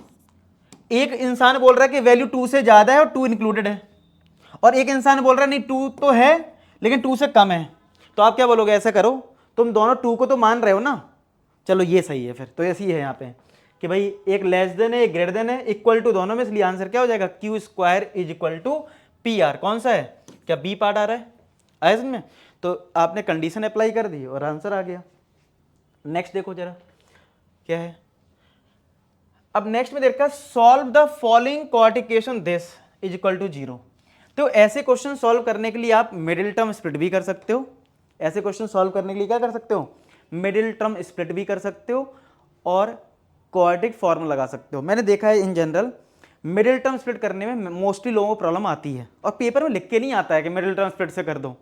Speaker 1: एक इंसान बोल रहा है कि वैल्यू 2 से ज़्यादा है और 2 इंक्लूडेड है, और एक इंसान बोल रहा है नहीं 2 तो है लेकिन 2 से कम है। तो आप क्या बोलोगे? ऐसा करो, तुम दोनों 2 को तो मान रहे हो ना, चलो ये सही है फिर, तो ऐसी है यहाँ पे कि भाई एक लेस देन है एक ग्रेटर देन है, इक्वल टू दोनों में, इसलिए आंसर क्या हो जाएगा? Q square is equal to p r. कौन सा है? क्या बी पार्ट आ रहा है? आया समझ में? तो आपने कंडीशन अप्लाई कर दी और आंसर आ गया। नेक्स्ट देखो जरा क्या है। अब नेक्स्ट में देखा solve the following coordination this is equal to 0। तो ऐसे क्वेश्चन सॉल्व करने के लिए आप मिडिल टर्म स्प्लिट भी कर सकते हो। ऐसे क्वेश्चन सॉल्व करने के लिए क्या कर सकते हो? मिडिल टर्म स्प्लिट भी कर सकते हो और क्वाड्रेटिक फॉर्मूला लगा सकते हो। मैंने देखा है in general middle term split करने में मोस्टली लोगों को प्रॉब्लम आती है और पेपर में लिख के नहीं आता है कि मिडिल टर्म स्प्लिट से कर दो।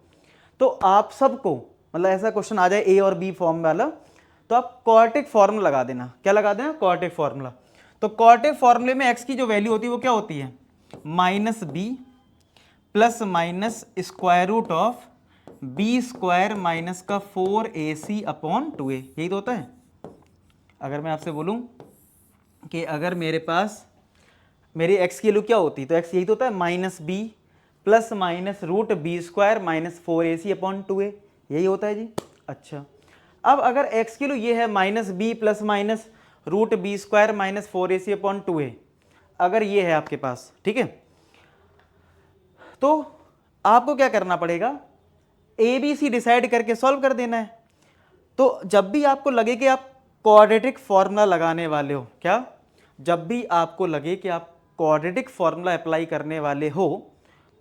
Speaker 1: तो आप सबको मतलब ऐसा क्वेश्चन आ जाए ए और बी फॉर्म वाला, तो आप क्वाड्रेटिक फॉर्मूला लगा देना। क्या लगा देना? Quadratic formula. तो क्वाड्रेटिक फॉर्मूले में एक्स की जो वैल्यू होती है वो क्या होती है? -b plus minus square root of b square minus का 4ac अपॉन 2a, यही तो होता है। अगर मैं आपसे बोलूं कि अगर मेरे पास मेरी एक्स की वैल्यू क्या होती है, तो एक्स यही तो होता है -b plus minus root b square minus 4ac upon 2a, यही होता है जी। अच्छा, अब अगर एक्स की वैल्यू ये है -b plus minus root b square minus 4ac upon 2a, अगर ये है आपके पास, ठीक है, तो आपको क्या करना पड़ेगा? ए बी सी डिसाइड करके सॉल्व कर देना है। तो जब भी आपको लगे कि आप क्वाड्रेटिक फॉर्मूला लगाने वाले हो, क्या जब भी आपको लगे कि आप क्वाड्रेटिक फॉर्मूला अप्लाई करने वाले हो,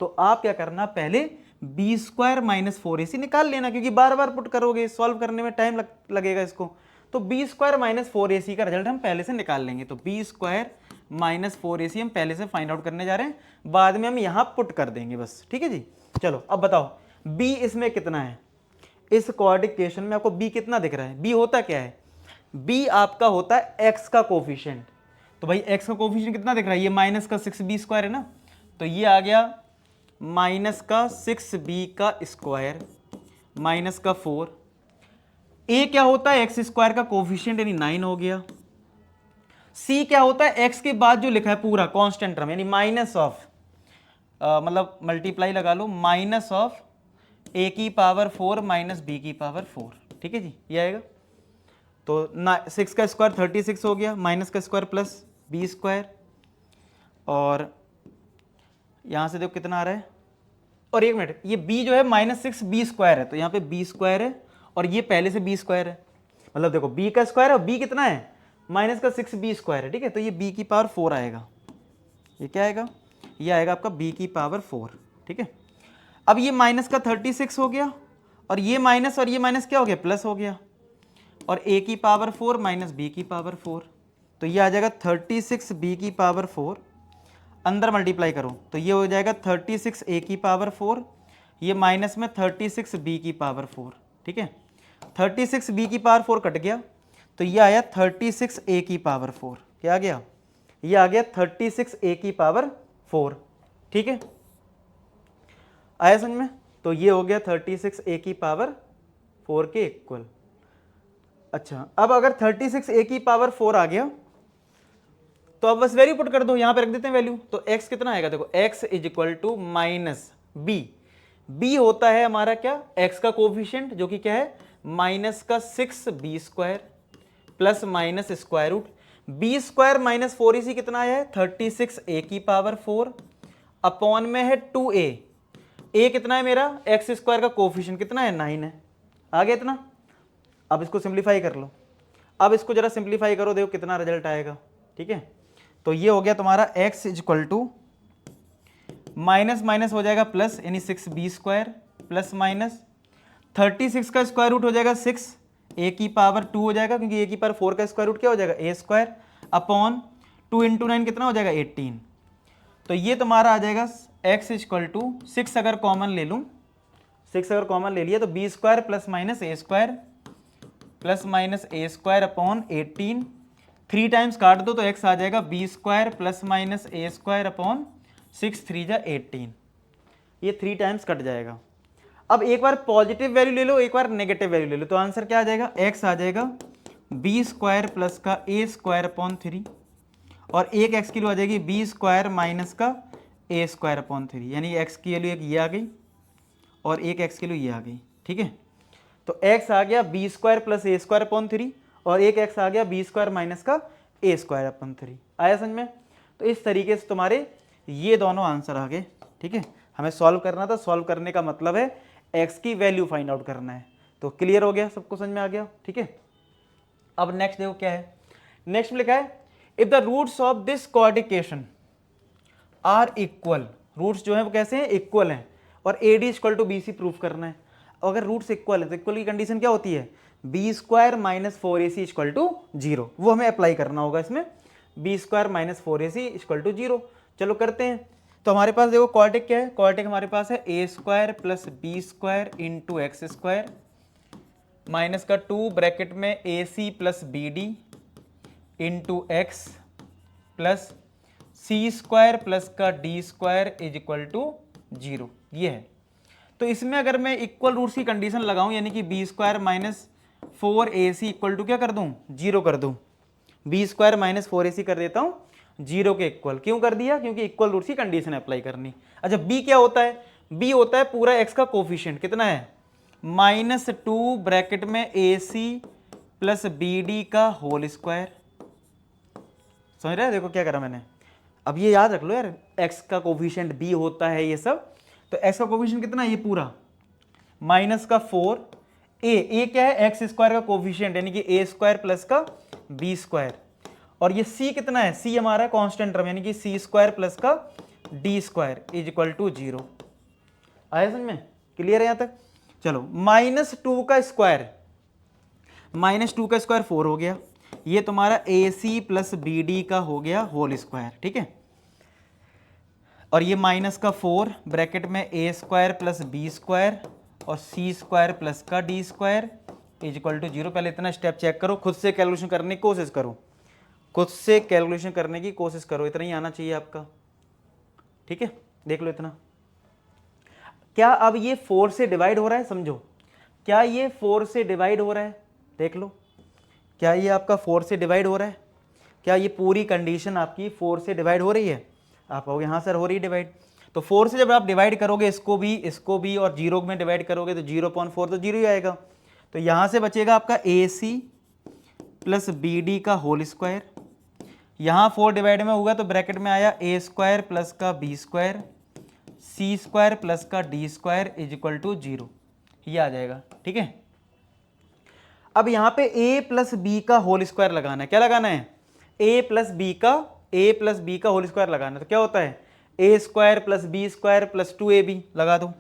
Speaker 1: तो आप क्या करना? पहले बी स्क्वायर माइनस 4ac निकाल लेना, क्योंकि बार बार पुट करोगे सॉल्व करने में टाइम लगेगा इसको। तो बी स्क्वायर माइनस 4ac का रिजल्ट हम पहले से निकाल लेंगे। तो बी स्क्वायर माइनस 4ac हम पहले से फाइंड आउट करने जा रहे हैं, बाद में हम यहाँ पुट कर देंगे बस। ठीक है जी, चलो अब बताओ b इसमें कितना है? इस क्वाड्रेटिक में आपको b कितना दिख रहा है? b होता क्या है? b आपका होता है x का कोफिशिएंट। तो भाई x का कोफिशिएंट कितना दिख रहा है? ये माइनस का 6b स्क्वायर है ना, तो ये आ गया माइनस का 6b का स्क्वायर माइनस का 4। a क्या होता है? x स्क्वायर का कोफिशिएंट यानी 9 हो गया। c क्या होता है? x के बाद जो लिखा है पूरा कांस्टेंट टर्म यानी माइनस ऑफ मतलब मल्टीप्लाई लगा लो, माइनस ऑफ a की पावर 4 माइनस b की पावर 4। ठीक है जी, ये आएगा। तो 6 का स्क्वायर 36 हो गया, माइनस का स्क्वायर प्लस b स्क्वायर, और यहाँ से देखो कितना आ रहा है। और एक मिनट, ये b जो है -6b स्क्वायर है, तो यहाँ पे b स्क्वायर है और ये पहले से b स्क्वायर है, मतलब देखो b का स्क्वायर है और b कितना है? माइनस का 6b स्क्वायर है। ठीक है, तो ये b की पावर 4 आएगा। ये क्या आएगा? ये आएगा आपका b की पावर 4। ठीक है, अब ये माइनस का 36 हो गया और ये माइनस क्या हो गया? प्लस हो गया, और a की पावर 4 माइनस b की पावर 4, तो ये आ जाएगा 36b की पावर 4। अंदर मल्टीप्लाई करो तो ये हो जाएगा 36a की पावर 4, ये माइनस में 36b की पावर 4। ठीक है, 36b की पावर 4 कट गया, तो ये आया 36a की पावर 4। क्या आ गया? ये आ गया 36a की पावर 4। ठीक है, आया समझ में? तो ये हो गया 36a की पावर 4 के इक्वल। अच्छा, अब अगर 36a की पावर 4 आ गया तो अब बस वैल्यू पुट कर दो, यहां पे रख देते हैं वैल्यू। तो x कितना आएगा? देखो x is equal to minus b. b होता है हमारा क्या? x का कोफिशिएंट, जो कि क्या है? माइनस का 6b square plus minus square root b square minus 4ac कितना आया है 36a की पावर 4 अपॉन में है 2a। a कितना है मेरा एक्स स्क्वायर का कोफिशिएंट कितना है 9 है। आ गया इतना। अब इसको सिंप्लीफाई कर लो। अब इसको जरा सिंप्लीफाई करो, देखो कितना रिजल्ट आएगा। ठीक है, तो ये हो गया तुम्हारा x equal to minus minus हो जाएगा प्लस, यानी 6b स्क्वायर प्लस माइनस 36 का स्क्वायर रूट हो जाएगा 6, a की पावर 2 हो जाएगा क्योंकि a की पावर 4 का स्क्वायर रूट क्या हो जाएगा a स्क्वायर अपॉन 2 इंटू 9 कितना हो जाएगा 18। तो ये तुम्हारा आ जाएगा x इक्वल टू 6 अगर कॉमन ले लूँ, 6 अगर कॉमन ले लिया तो b square plus minus a square upon 18, 3 times काट दो तो x आ जाएगा b square plus minus a square upon 6 3 जा 18। ये 3 टाइम्स कट जाएगा। अब एक बार पॉजिटिव वैल्यू ले लो, एक बार नेगेटिव वैल्यू ले लो, तो आंसर क्या आ जाएगा x आ जाएगा b स्क्वायर प्लस का a स्क्वायर अपॉन 3 और एक x की वैल्यू आ जाएगी b स्क्वायर माइनस का a स्क्वायर अपॉन 3, यानी x की वैल्यू एक ये आ गई और एक x की वैल्यू ये आ गई। ठीक है, तो x आ गया b square plus a square upon 3 और एक x आ गया b स्क्वायर माइनस का a स्क्वायर अपॉन 3। आया समझ में? तो इस तरीके से तुम्हारे ये दोनों आंसर आ गए। ठीक है, हमें सॉल्व करना था, सॉल्व करने का मतलब है x की वैल्यू फाइंड आउट करना है। तो क्लियर हो गया, सबको समझ में आ गया। ठीक है, अब नेक्स्ट देखो क्या है। नेक्स्ट में लिखा है if the roots of this quadratic equation are equal, roots जो है वो कैसे हैं इक्वल हैं और AD equal to BC proof करना है। अगर रूट्स इक्वल है तो इक्वल की कंडीशन क्या होती है b square minus 4ac equal to 0, वो हमें अप्लाई करना होगा इसमें, b square minus 4ac equal to 0। चलो करते हैं। तो हमारे पास देखो क्वाड्रेटिक क्या है, क्वाड्रेटिक हमारे पास है a square plus b square into X square minus का 2 ब्रैकेट में ac plus bd into x plus C square plus का D square is equal to 0, ये है। तो इसमें अगर मैं इक्वल रूट्स की कंडीशन लगाऊं, यानी कि b square minus 4ac equal to क्या कर दूं 0 कर दूं, b स्क्वायर माइनस 4ac कर देता हूं 0 के इक्वल। क्यों कर दिया? क्योंकि इक्वल रूट्स की कंडीशन अप्लाई करनी। अच्छा b क्या होता है? b होता है पूरा x का कोफिशिएंट कितना है -2 ब्रैकेट में ac प्लस bd का होल स्क्वायर। समझ रहे हैं? देखो क्या करा मैंने, अब ये याद रख लो यार, x का कोफिशिएंट b होता है ये सब। तो x का कोफिशिएंट कितना है ये पूरा माइनस का 4, a क्या है एक्स स्क्वायर का कोफिशिएंट यानी कि a स्क्वायर प्लस का b स्क्वायर, और ये c कितना है c हमारा कांस्टेंट टर्म यानी कि c स्क्वायर प्लस का d square is equal to 0। आया समझ में? क्लियर है यहां तक? चलो -2 का स्क्वायर, -2 का स्क्वायर 4 हो गया, ये तुम्हारा ac प्लस bd का हो गया होल स्क्वायर। ठीक है, और ये माइनस का 4 ब्रैकेट में a square plus b square और c स्क्वायर प्लस का d square is equal to 0। पहले इतना स्टेप चेक करो, खुद से कैलकुलेशन करने की कोशिश करो, खुद से कैलकुलेशन करने की कोशिश करो, इतना ही आना चाहिए आपका। ठीक है, देख लो इतना। क्या अब ये 4 से डिवाइड हो रहा है? समझो, क्या ये 4 से डिवाइड हो रहा है? देख लो, क्या ये आपका 4 से डिवाइड हो रहा है? क्या ये पूरी कंडीशन आपकी 4 से डिवाइड हो रही है? आप कहोगे हाँ सर हो रही डिवाइड। तो 4 से जब आप डिवाइड करोगे इसको भी और 0 में डिवाइड करोगे तो 0.4 तो 0 ही आएगा। तो यहाँ से बचेगा आपका AC प्लस BD का होल स्क्वायर, यहाँ 4 डिवाइड में होगा तो ब्रैकेट में आया a स्क्वायर प्लस का b square c square plus का d square is equal to 0, ये आ जाएगा। ठीक है, अब यहाँ पे a प्लस b का होल स्क्वायर लगाना है। क्या लगाना है? a प्लस b का होल स्क्वायर लगाना है। तो क्या होता है a square plus b square plus 2ab लगा दो।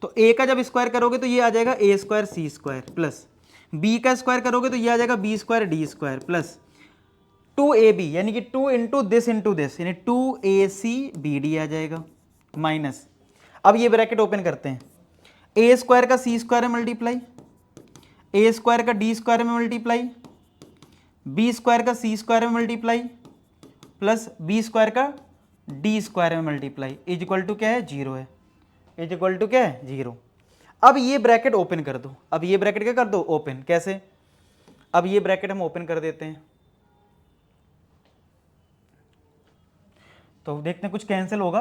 Speaker 1: तो a का जब स्क्वायर करोगे तो ये आ जाएगा a square c square plus b का स्क्वायर करोगे तो ये आ जाएगा b square d square plus 2ab यानी कि 2 इंटू दिस यानी 2ac bd आ जाएगा माइनस। अब ये ब्रैकेट ओपन करते हैं, a स्क्वायर का c स्क्वायर में मल्टीप्लाई, a स्क्वायर का d स्क्वायर में मल्टीप्लाई, b स्क्वायर का c स्क्वायर में मल्टीप्लाई प्लस b स्क्वायर का d स्क्वायर में मल्टीप्लाई इज इक्वल टू क्या है 0 है, इज इक्वल टू क्या है 0। अब ये ब्रैकेट ओपन कर दो, अब ये ब्रैकेट क्या कर दो ओपन, कैसे? अब ये ब्रैकेट हम ओपन कर देते हैं तो देखते हैं कुछ कैंसिल होगा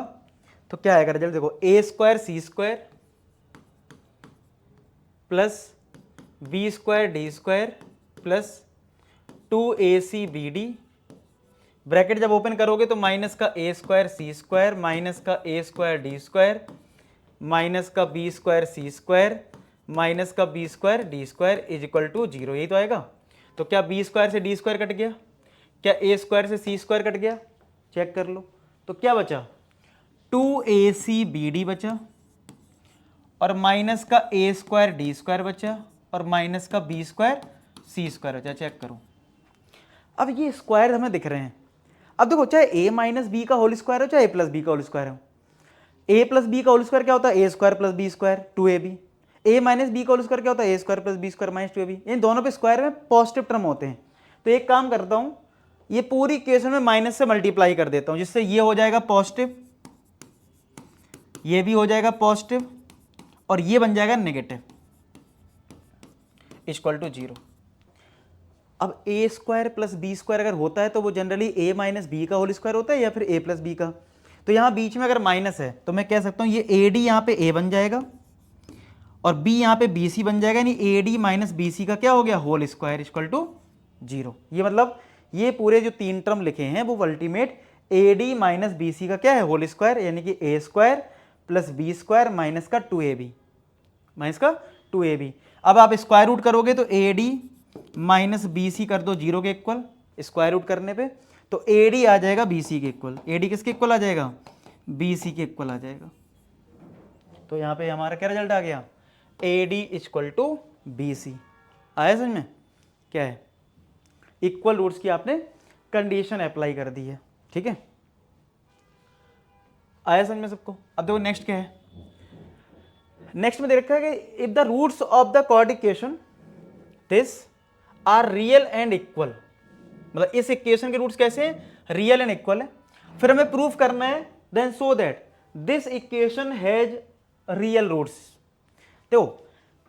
Speaker 1: तो क्या आएगा रिजल्ट। देखो a square c square plus b square d square plus 2ac bd bracket जब ओपन करोगे तो माइनस का a square c square minus का a square d square minus का b square c square minus का b square d square is equal to 0, यही तो आएगा। तो क्या बी स्क्वायर से डी स्क्वायर कट गया, क्या ए स्क्वायर से सी स्क्वायर कट गया, चेक कर लो। तो क्या बचा, 2acbd बचा और माइनस का ए स्क्वायर डी स्क्वायर बचा और माइनस का बी स्क्वायर सी स्क्वायर बचा, चेक करो। अब ये स्क्वायर हमें दिख रहे हैं। अब देखो, चाहे ए माइनस बी का होल स्क्वायर हो चाहे ए प्लस बी का होल स्क्वायर हो, ए प्लस बी का होल स्क्वायर क्या होता है, A square plus B square 2ab। A minus B का होल स्क्वायर क्या होता है, A square plus B square minus 2ab। इन दोनों पे स्क्वायर में पॉजिटिव टर्म होते हैं। तो एक काम करता हूं, ये पूरी इक्वेशन में माइनस से मल्टीप्लाई कर देता हूं, जिससे ये हो जाएगा पॉजिटिव, ये भी हो जाएगा पॉजिटिव और ये बन जाएगा नेगेटिव इक्वल टू 0। अब a square plus B square अगर होता है तो वो जनरली ए माइनस बी का होल स्क्वायर होता है या फिर ए प्लस बी का। तो यहाँ बीच में अगर माइनस है तो मैं कह सकता हूँ ये ए डी यहाँ पे ए बन जाएगा और बी यहाँ पे बी सी बन जाएगा, यानी a D minus B C का क्या हो गया, होल स्क्वायर इक्वल टू 0। ये मतलब ये पूरे जो 3 टर्म लिखे हैं वो ultimate A D minus B C का क्या है, होल स्क्वायर, यानी कि A square plus B square minus का 2ab माइनस का 2ab। अब आप स्क्वायर रूट करोगे तो a D minus B c कर दो 0 के इक्वल, स्क्वायर रूट करने पे तो ए डी आ जाएगा बी सी के इक्वल। ए डी किसके इक्वल आ जाएगा, बी सी के इक्वल आ जाएगा। तो यहाँ पे हमारा क्या रिजल्ट आ गया, a d equal to b c. आया समझ में, क्या है, इक्वल रूट्स की आपने कंडीशन अप्लाई कर दी है, ठीक है। आया समझ में सबको। अब देखो नेक्स्ट क्या है, नेक्स्ट में दे रखा है कि if the roots of the quadratic equation this are real and equal, मतलब इस इक्वेशन के रूट्स कैसे हैं, रियल एंड इक्वल है। फिर हमें प्रूफ करना है then show that this equation has real roots. देखो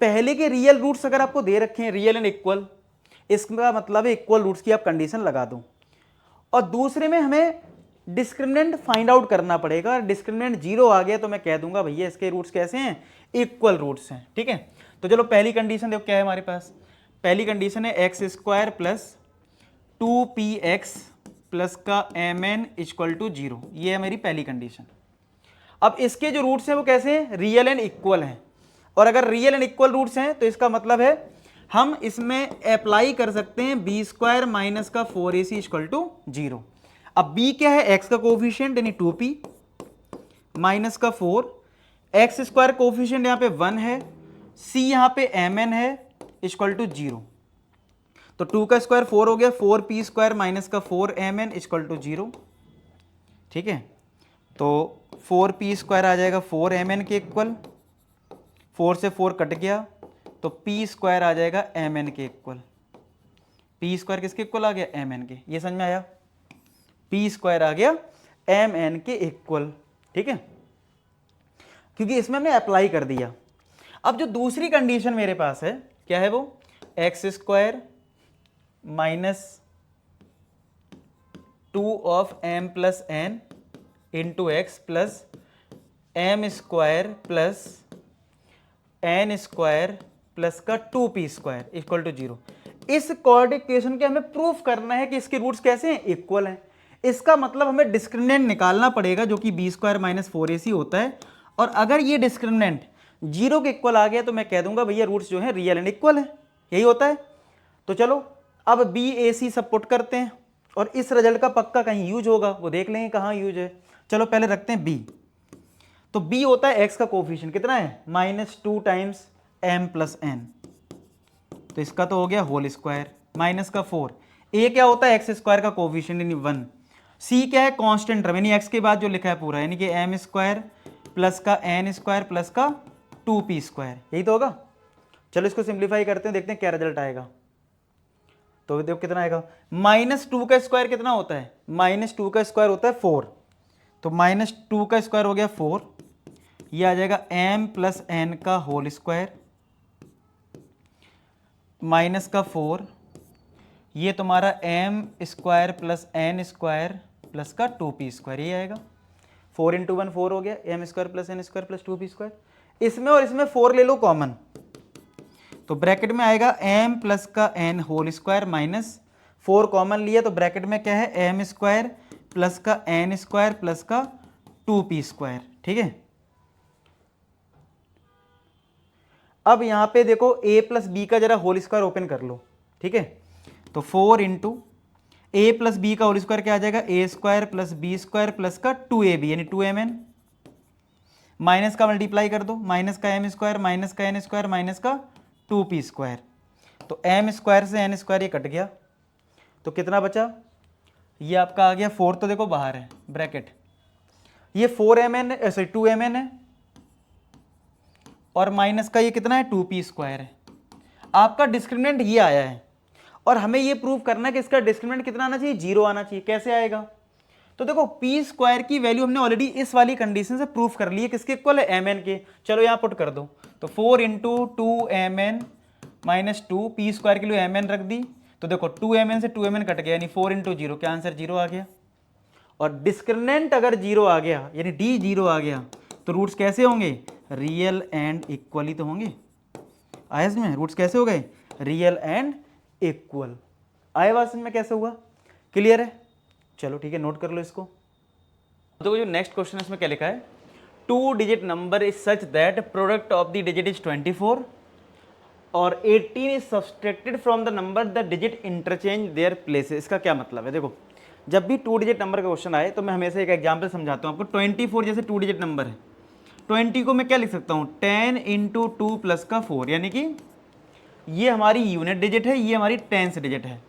Speaker 1: पहले के रियल रूट्स अगर आपको दे रखे हैं रियल एंड इक्वल, इसका मतलब है इक्वल रूट्स की आप कंडीशन लगा दो। और दूसरे में हमें डिस्क्रिमिनेंट फाइंड आउट करना पड़ेगा। डिस्क्रिमिनेंट 0 आ गया तो मैं कह दूंगा भैया इसके रूट्स कैसे हैं, इक्वल रूट्स हैं, ठीक है। तो चलो पहली कंडीशन देखो क्या है हमारे पास। पहली कंडीशन है x square plus 2px plus का mn इक्वल टू 0, ये है मेरी पहली कंडीशन। अब इसके जो रूट्स हैं वो कैसे हैं, रियल एंड इक्वल हैं। और अगर रियल एंड इक्वल रूट्स हैं तो इसका मतलब है हम इसमें अप्लाई कर सकते हैं बी स्क्वायर माइनस का 4ac इक्वल टू 0। अब b क्या है, x का कोफिशिएंट यानी 2p माइनस का 4, एक्स स्क्वायर कोफिशिएंट यहाँ पे 1 है, c यहाँ पे mn है इक्वल टू 0। तो 2 का स्क्वायर 4 हो गया, 4p स्क्वायर माइनस का 4mn इक्वल टू 0, ठीक है। तो 4p स्क्वायर आ जाएगा 4mn के इक्वल, 4 से 4 कट गया तो p स्क्वायर आ जाएगा mn के इक्वल। p स्क्वायर किसके इक्वल आ गया, mn के। ये समझ में आया, p स्क्वायर आ गया mn के इक्वल, ठीक है, क्योंकि इसमें हमने अप्लाई कर दिया। अब जो दूसरी कंडीशन मेरे पास है क्या है, वो x square minus 2 of m plus n into x plus m square plus n square plus का 2p स्क्वायर इक्वल टू 0। इस क्वाड्रेटिक इक्वेशन के हमें प्रूफ करना है कि इसके रूट्स कैसे हैं, इक्वल हैं। इसका मतलब हमें डिस्क्रिमिनेंट निकालना पड़ेगा जो कि बी स्क्वायर माइनस 4ac होता है। और अगर ये डिस्क्रिमिनेंट 0 के इक्वल आ गया तो मैं कह दूंगा भैया रूट्स जो है रियल एंड इक्वल है, यही होता है। तो चलो अब बी ए सी सब पुट करते हैं और इस रिजल्ट का पक्का कहीं यूज होगा, वो देख लेंगे कहाँ यूज है। चलो पहले रखते हैं बी। तो b होता है x का कोफिशिएंट कितना है, -2 टाइम्स m प्लस n, तो इसका तो हो गया होल स्क्वायर माइनस का 4। a क्या होता है, x स्क्वायर का कोफिशिएंट यानी 1। c क्या है, कांस्टेंट टर्म यानी x के बाद जो लिखा है पूरा, यानी कि m स्क्वायर प्लस का n स्क्वायर प्लस का 2p स्क्वायर, यही तो होगा। चलो इसको सिंप्लीफाई करते हैं, देखते हैं क्या रिजल्ट आएगा। तो देखो कितना आएगा, -2 का स्क्वायर कितना होता है, -2 का स्क्वायर होता है 4, तो -2 का स्क्वायर हो गया 4, ये आ जाएगा m प्लस n का होल स्क्वायर माइनस का 4, ये तुम्हारा m square plus n square plus का 2p स्क्वायर, ये आएगा। 4 इंटू 1 4 हो गया, m square plus n square plus 2p square. इसमें और इसमें 4 ले लो कॉमन, तो ब्रैकेट में आएगा m प्लस का n whole square minus 4 common लिया तो ब्रैकेट में क्या है, एम स्क्वायर प्लस का एन स्क्वायर प्लस का 2p स्क्वायर, ठीक है। अब यहां पे देखो a प्लस बी का जरा होल स्क्वायर ओपन कर लो, ठीक है। तो 4 इंटू ए प्लस बी का होल स्क्वायर क्या आ जाएगा, A square plus B square plus का 2ab यानी 2mn, माइनस का मल्टीप्लाई कर दो, माइनस का एम स्क्वायर माइनस का एन स्क्वायर माइनस का 2p स्क्वायर, तो एम स्क्वायर से एन स्क्वायर ये कट गया, तो कितना बचा, ये आपका आ गया 4 तो देखो बाहर है ब्रैकेट, ये 4mn सॉरी 2mn है और माइनस का ये कितना है 2p स्क्वायर है। आपका डिस्क्रिमिनेंट ये आया है और हमें ये प्रूव करना है कि इसका डिस्क्रिमिनेंट कितना आना चाहिए, 0 आना चाहिए। कैसे आएगा, तो देखो p स्क्वायर की वैल्यू हमने ऑलरेडी इस वाली कंडीशन से प्रूफ कर ली है, किसके इक्वल है, mn के। चलो यहाँ पुट कर दो, तो 4 into 2mn minus 2 p square के लिए mn रख दी, तो देखो 2mn से 2mn कट गया यानी 4 इंटू 0, क्या आंसर 0 आ गया। और डिस्क्रिमिनेंट अगर 0 आ गया यानी d 0 आ गया तो रूट्स कैसे होंगे, रियल एंड इक्वल ही तो होंगे। आया इसमें, रूट्स कैसे हो गए, रियल एंड इक्वल। आए बात समझ में कैसे हुआ, क्लियर है। चलो ठीक है, नोट कर लो इसको। तो जो नेक्स्ट क्वेश्चन है इसमें क्या लिखा है, 2 digit number is such that product of the digit is 24 और 18 is subtracted from the number the digit interchange their places. इसका क्या मतलब है, देखो जब भी 2 डिजिट नंबर का क्वेश्चन आए तो मैं हमेशा एक एग्जाम्पल समझाता हूँ आपको। 24 जैसे 2 डिजिट नंबर है, 20 को मैं क्या लिख सकता हूँ, 10 इंटू 2 प्लस का 4, यानी कि ये हमारी यूनिट डिजिट है, ये हमारी टेंस डिजिट है।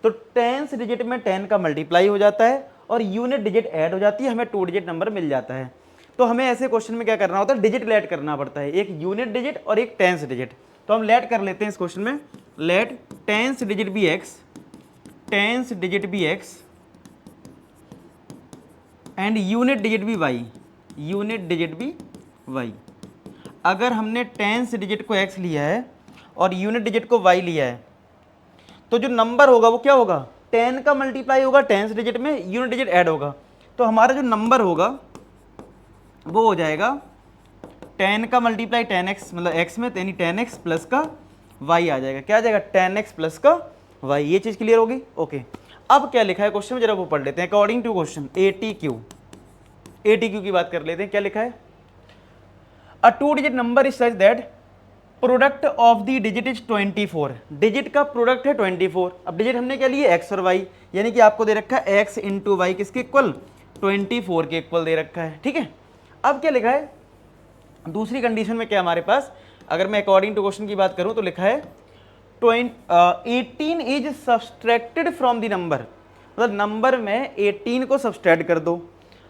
Speaker 1: तो टेंस डिजिट में 10 का मल्टीप्लाई हो जाता है और यूनिट डिजिट ऐड हो जाती है, हमें 2 डिजिट नंबर मिल जाता है। तो हमें ऐसे क्वेश्चन में क्या करना होता है, डिजिट लेट करना पड़ता है, एक यूनिट डिजिट और एक टेंस डिजिट। तो हम लेट कर लेते हैं इस क्वेश्चन में, लेट टेंस डिजिट भी एक्स, टेंस डिजिट भी एक्स एंड यूनिट डिजिट भी वाई, यूनिट डिजिट भी वाई। अगर हमने टेंस डिजिट को एक्स लिया है और यूनिट डिजिट को वाई लिया है तो जो नंबर होगा वो क्या होगा, 10 का मल्टीप्लाई होगा टेंस डिजिट में, यूनिट डिजिट ऐड होगा, तो हमारा जो नंबर होगा वो हो जाएगा 10 का मल्टीप्लाई 10x मतलब x में, यानी 10x प्लस का y आ जाएगा। क्या आ जाएगा, 10x प्लस का y। ये चीज़ क्लियर होगी, ओके। अब क्या लिखा है क्वेश्चन में, जरा वो पढ़ लेते हैं। अकॉर्डिंग टू क्वेश्चन ATQ की बात कर लेते हैं। क्या लिखा है, अ 2 digit number is such that product of the digit is 24। Digit का प्रोडक्ट है 24। अब डिजिट हमने क्या लिए, x और y, यानी कि आपको दे रखा है x इंटू वाई किसके इक्वल, 24 के इक्वल दे रखा है, ठीक है। अब क्या लिखा है, दूसरी कंडीशन में क्या हमारे पास, अगर मैं अकॉर्डिंग टू क्वेश्चन की बात करूं तो लिखा है 18 is subtracted from the number, मतलब नंबर में 18 को सब्सट्रैक्ट कर दो,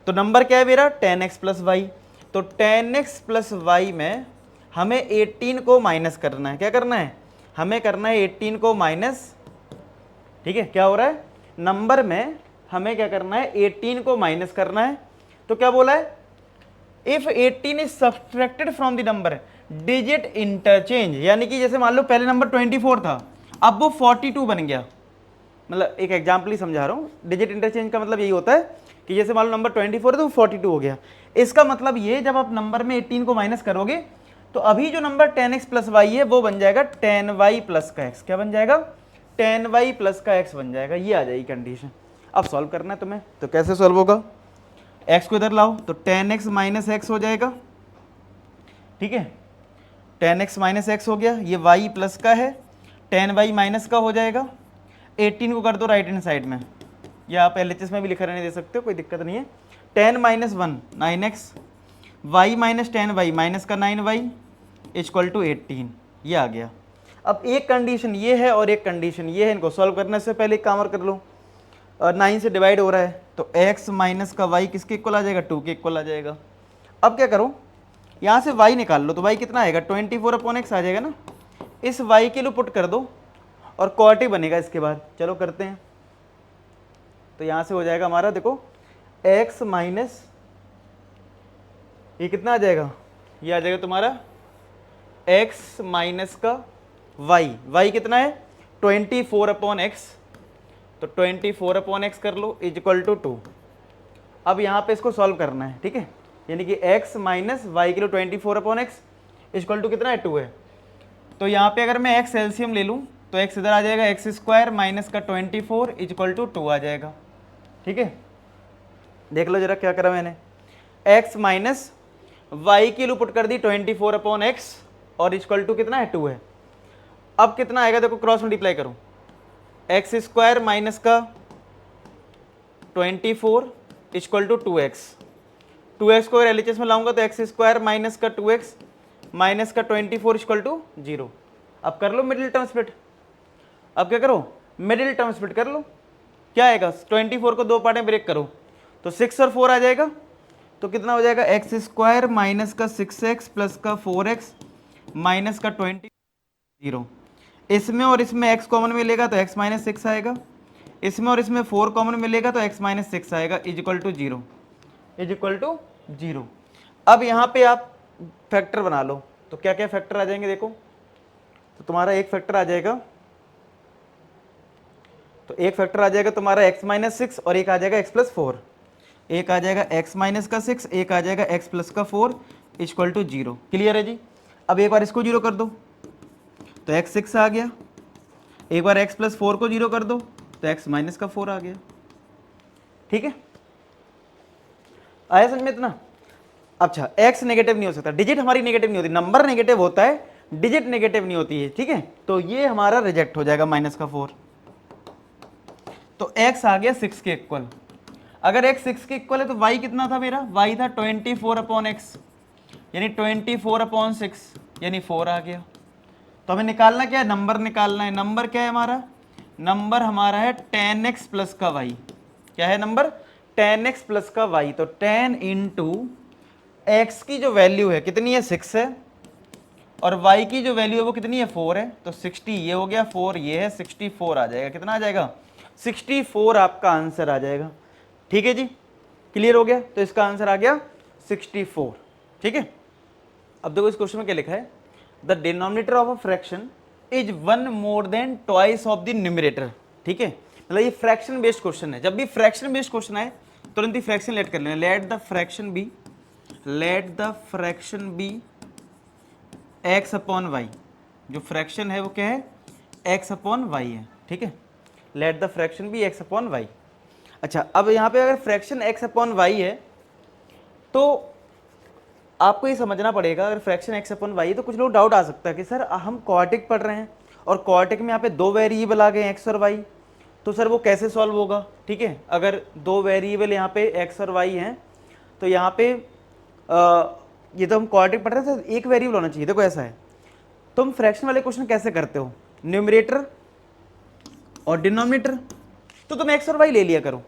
Speaker 1: तो नंबर क्या है मेरा 10x प्लस वाई। तो 10x प्लस वाई में हमें 18 को माइनस करना है। क्या करना है, हमें करना है 18 को माइनस, ठीक है। क्या हो रहा है, नंबर में हमें क्या करना है, 18 को माइनस करना है। तो क्या बोला है, if 18 is subtracted from the number digit interchange, यानी कि जैसे मान लो पहले नंबर 24 था, अब वो 42 बन गया। मतलब एक एग्जाम्पल ही समझा रहा हूँ, डिजिट इंटरचेंज का मतलब यही होता है कि जैसे मान लो नंबर 24 है तो 42 हो गया। इसका मतलब ये, जब आप नंबर में 18 को माइनस करोगे तो अभी जो नंबर 10x प्लस वाई है वो बन जाएगा 10y प्लस का x। क्या बन जाएगा, 10y प्लस का x बन जाएगा। ये आ जाएगी कंडीशन। अब सॉल्व करना है तुम्हें, तो कैसे सॉल्व होगा, x को इधर लाओ तो 10x माइनस एक्स हो जाएगा, ठीक है। 10x माइनस एक्स हो गया, ये y प्लस का है, 10y माइनस का हो जाएगा। 18 को कर दो राइट हैंड साइड में, या आप LHS में भी लिखा रहने दे सकते हो, कोई दिक्कत नहीं है। 10 minus 1 9x, y minus 10y minus का 9y इक्वल टू 18, ये आ गया। अब एक कंडीशन ये है और एक कंडीशन ये है, इनको सॉल्व करने से पहले एक काम और कर लो, और 9 से डिवाइड हो रहा है तो x माइनस का y किसके इक्वल आ जाएगा, 2 के इक्वल आ जाएगा। अब क्या करो, यहाँ से y निकाल लो, तो y कितना आएगा, 24/x आ जाएगा ना। इस y के लिए पुट कर दो और क्वार्टी बनेगा इसके बाद। चलो करते हैं, तो यहाँ से हो जाएगा हमारा, देखो x माइनस ये कितना आ जाएगा, ये आ जाएगा तुम्हारा x माइनस का y कितना है 24/x, तो 24/x कर लो इज इक्वल टू 2। अब यहाँ पे इसको सॉल्व करना है, ठीक है, यानी कि x माइनस वाई के लिए 24/x इज इक्वल टू कितना है 2 है। तो यहाँ पे अगर मैं x एलसीएम ले लूँ तो x इधर आ जाएगा, एक्स स्क्वायर माइनस का 24 इक्वल टू 2 आ जाएगा। ठीक है, देख लो जरा क्या करा मैंने, x माइनस वाई की वैल्यू पुट कर दी 24 अपॉन एक्स और इक्वल टू कितना है 2 है। अब कितना आएगा देखो, क्रॉस मल्टीप्लाई करूं, एक्स स्क्वायर माइनस का 24 इक्वल टू 2x, 2x को एलएचएस में लाऊंगा तो एक्स स्क्वायर माइनस का 2x माइनस का 24 इक्वल टू 0। अब कर लो मिडिल टर्म स्प्लिट, अब क्या करो, मिडिल टर्म स्प्लिट कर लो। क्या आएगा, 24 को दो पार्ट में ब्रेक करो तो 6 और 4 आ जाएगा, तो कितना हो जाएगा, एक्स स्क्वायर माइनस का 6x प्लस का 4x माइनस का 20 0। इसमें और इसमें x कॉमन मिलेगा तो x माइनस 6 आएगा, इसमें और इसमें 4 कॉमन मिलेगा तो x माइनस 6 आएगा, is equal to 0, is equal to 0। अब यहाँ पे आप फैक्टर बना लो, तो क्या क्या फैक्टर आ जाएंगे देखो, तो तुम्हारा एक फैक्टर आ जाएगा, तो एक फैक्टर आ जाएगा तुम्हारा x माइनस 6 और एक आ जाएगा x प्लस 4, एक आ जाएगा x माइनस का 6, एक आ जाएगा x प्लस का 4 इक्वल टू 0। क्लियर है जी। अब एक बार इसको 0 कर दो तो x 6 आ गया, एक बार x प्लस 4 को 0 कर दो तो x माइनस का 4 आ गया। ठीक है, आया समझ में इतना। अच्छा, x नेगेटिव नहीं हो सकता, डिजिट हमारी नेगेटिव नहीं होती, नंबर नेगेटिव होता है, डिजिट नेगेटिव नहीं होती है। ठीक है, तो ये हमारा रिजेक्ट हो जाएगा माइनस का 4, तो x आ गया 6 के इक्वल। अगर x 6 के इक्वल है तो y कितना था मेरा, y था 24 अपॉन एक्स, यानी 24 अपॉन 6 यानी 4 आ गया। तो हमें निकालना क्या है, नंबर निकालना है। नंबर क्या है हमारा, नंबर हमारा है 10x प्लस का y। क्या है नंबर, 10x प्लस का y। तो 10 इंटू एक्स की जो वैल्यू है कितनी है 6 है, और y की जो वैल्यू है वो कितनी है 4 है, तो 60 ये हो गया, 4 ये है, 64 आ जाएगा। कितना आ जाएगा, 64 आपका आंसर आ जाएगा। ठीक है जी, क्लियर हो गया। तो इसका आंसर आ गया 64। ठीक है, अब देखो इस क्वेश्चन में क्या लिखा है, the denominator of a fraction is 1 more than twice of the numerator. ठीक है, मतलब ये फ्रैक्शन बेस्ड क्वेश्चन है। जब भी फ्रैक्शन बेस्ड क्वेश्चन आए तुरंत ही फ्रैक्शन लेट कर लेना, let the fraction be x upon y. जो फ्रैक्शन है वो क्या है, x अपॉन वाई है। ठीक है, let the fraction be x upon y. अच्छा, अब यहाँ पे अगर फ्रैक्शन x अपॉन वाई है तो आपको ये समझना पड़ेगा, अगर फ्रैक्शन x अपॉन वाई है तो कुछ लोग डाउट आ सकता है कि सर हम क्वाड्रेटिक पढ़ रहे हैं और क्वाड्रेटिक में यहाँ पे दो वेरिएबल आ गए x और y, तो सर वो कैसे सॉल्व होगा। ठीक है, अगर दो वेरिएबल यहाँ पे x और y हैं तो यहाँ पे ये तो हम क्वाड्रेटिक पढ़ रहे हैं, तो एक वेरिएबल होना चाहिए। देखो ऐसा है, तुम फ्रैक्शन वाले क्वेश्चन कैसे करते हो, न्यूमरेटर और डिनोमिनेटर, तो तुम x और y ले लिया करो।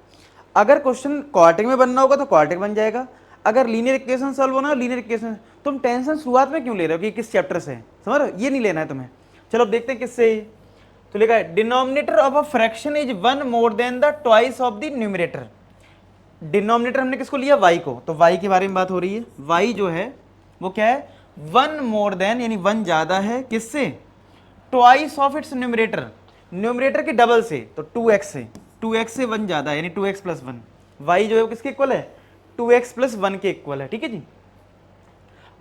Speaker 1: अगर क्वेश्चन क्वाड्रेटिक में बनना होगा तो क्वाड्रेटिक बन जाएगा, अगर लीनियर इक्वेशन सॉल्व होना है लीनियर इक्वेशन। तुम टेंशन शुरुआत में क्यों ले रहे हो कि किस चैप्टर से है, समझ रहे हो, ये नहीं लेना है तुम्हें। चलो अब देखते हैं किससे। तो लिखा है denominator of a fraction is 1 more than the twice of the numerator. Denominator हमने किसको लिया, y को, तो y के बारे में बात हो रही है। y जो है वो क्या है, 1 मोर देन यानी 1 ज्यादा है किससे, twice of its numerator, numerator के डबल से, तो 2x से, 2x से 1 ज्यादा है यानी 2x प्लस 1। y जो है वो किसके इक्वल है, 2x प्लस 1 के इक्वल है। ठीक है जी।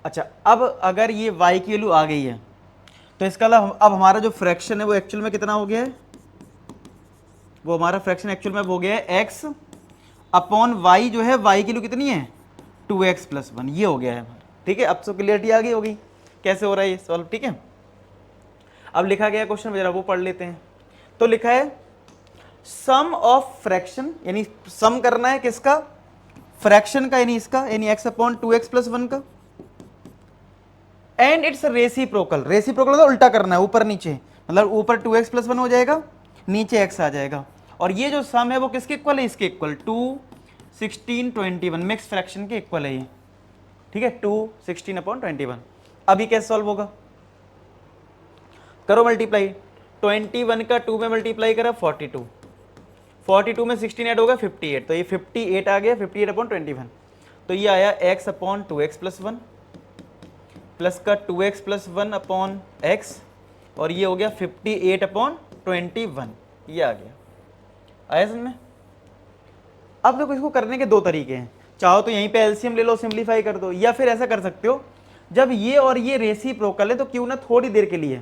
Speaker 1: अच्छा, अब अगर ये y की वैल्यू आ गई है तो इसका अब हमारा जो फ्रैक्शन है वो एक्चुअल में कितना हो गया है, वो हमारा फ्रैक्शन एक्चुअल में हो गया है x अपॉन y जो है, y की वैल्यू कितनी है 2x प्लस 1, ये हो गया है। ठीक है, अब तो क्लियरिटी आ गई होगी कैसे हो रहा है ये सॉल्व। ठीक है, अब लिखा गया क्वेश्चन जरा वो पढ़ लेते हैं। तो लिखा है सम ऑफ फ्रैक्शन, यानी सम करना है किसका, फ्रैक्शन का, यानी इसका, यानी x अपॉन 2x प्लस 1 का, एंड इट्स रेसिप्रोकल। रेसिप्रोकल तो उल्टा करना है, ऊपर नीचे, मतलब ऊपर 2x प्लस 1 हो जाएगा, नीचे x आ जाएगा। और ये जो सम है वो किसके इक्वल है, इसके इक्वल 2, 16, 21 मिक्स फ्रैक्शन के इक्वल है ये। ठीक है, 2, 16 अपॉन 21। अभी कैसे सॉल्व होगा, करो मल्टीप्लाई, 21 का 2 में मल्टीप्लाई करा 42, 42 में 16 ऐड होगा 58, तो ये 58 आ गया, 58 अपॉन 21। तो ये आया x upon 2x plus 1 plus का 2x प्लस 1 अपॉन x, और ये हो गया 58 अपॉन 21, ये आ गया। आया समझ में। अब देखो इसको करने के दो तरीके हैं, चाहो तो यहीं पे एलसीएम ले लो, सिंप्लीफाई कर दो, या फिर ऐसा कर सकते हो, जब ये और ये रेसिप्रोकल है तो क्यों ना थोड़ी देर के लिए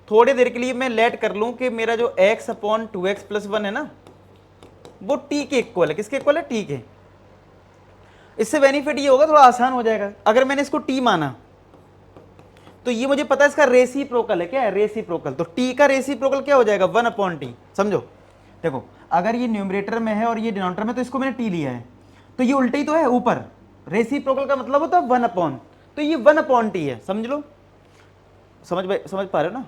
Speaker 1: थोड़ी देर के लिए मैं लेट कर लूं कि मेरा जो x अपॉन 2x प्लस 1 है ना वो t के इक्वल है। किसके इक्वल है? t के। इससे बेनिफिट ये होगा, थोड़ा आसान हो जाएगा। अगर मैंने इसको t माना तो ये मुझे पता है इसका रेसिप्रोकल है। क्या है? रेसिप्रोकल। तो t का रेसिप्रोकल क्या हो जाएगा? 1 अपॉन टी। समझो, देखो अगर ये न्यूमरेटर में है और ये डिनोमिनेटर में, तो इसको मैंने t लिया है, तो ये उल्टा ही तो है ऊपर। रेसिप्रोकल का मतलब होता है 1 अपॉन, तो ये 1 अपॉन टी है। समझ लो, समझ पा रहे हो ना?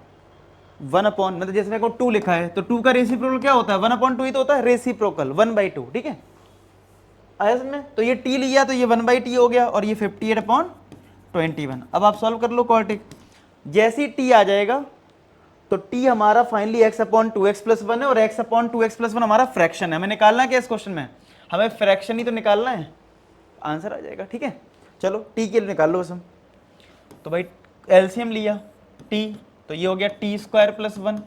Speaker 1: 1 अपॉन मतलब जैसे मेरे को 2 लिखा है, तो 2 का रेसिप्रोकल क्या होता है? 1 अपॉन 2 ही तो होता है रेसिप्रोकल, 1/2। ठीक है, आया समझ में? तो ये t लिया तो ये 1/t हो गया, और ये 58 अपॉन 21। अब आप सॉल्व कर लो क्वाड्रेटिक। जैसे ही t आ जाएगा तो t हमारा finally x upon 2x plus 1 है, और x अपॉन 2x प्लस 1 हमारा फ्रैक्शन है। हमें निकालना है क्या इस क्वेश्चन में? हमें फ्रैक्शन ही तो निकालना है, आंसर आ जाएगा। ठीक है, चलो t के लिए निकाल लो बस हम। तो भाई एलसीएम लिया t, तो ये हो गया t स्क्वायर प्लस 1।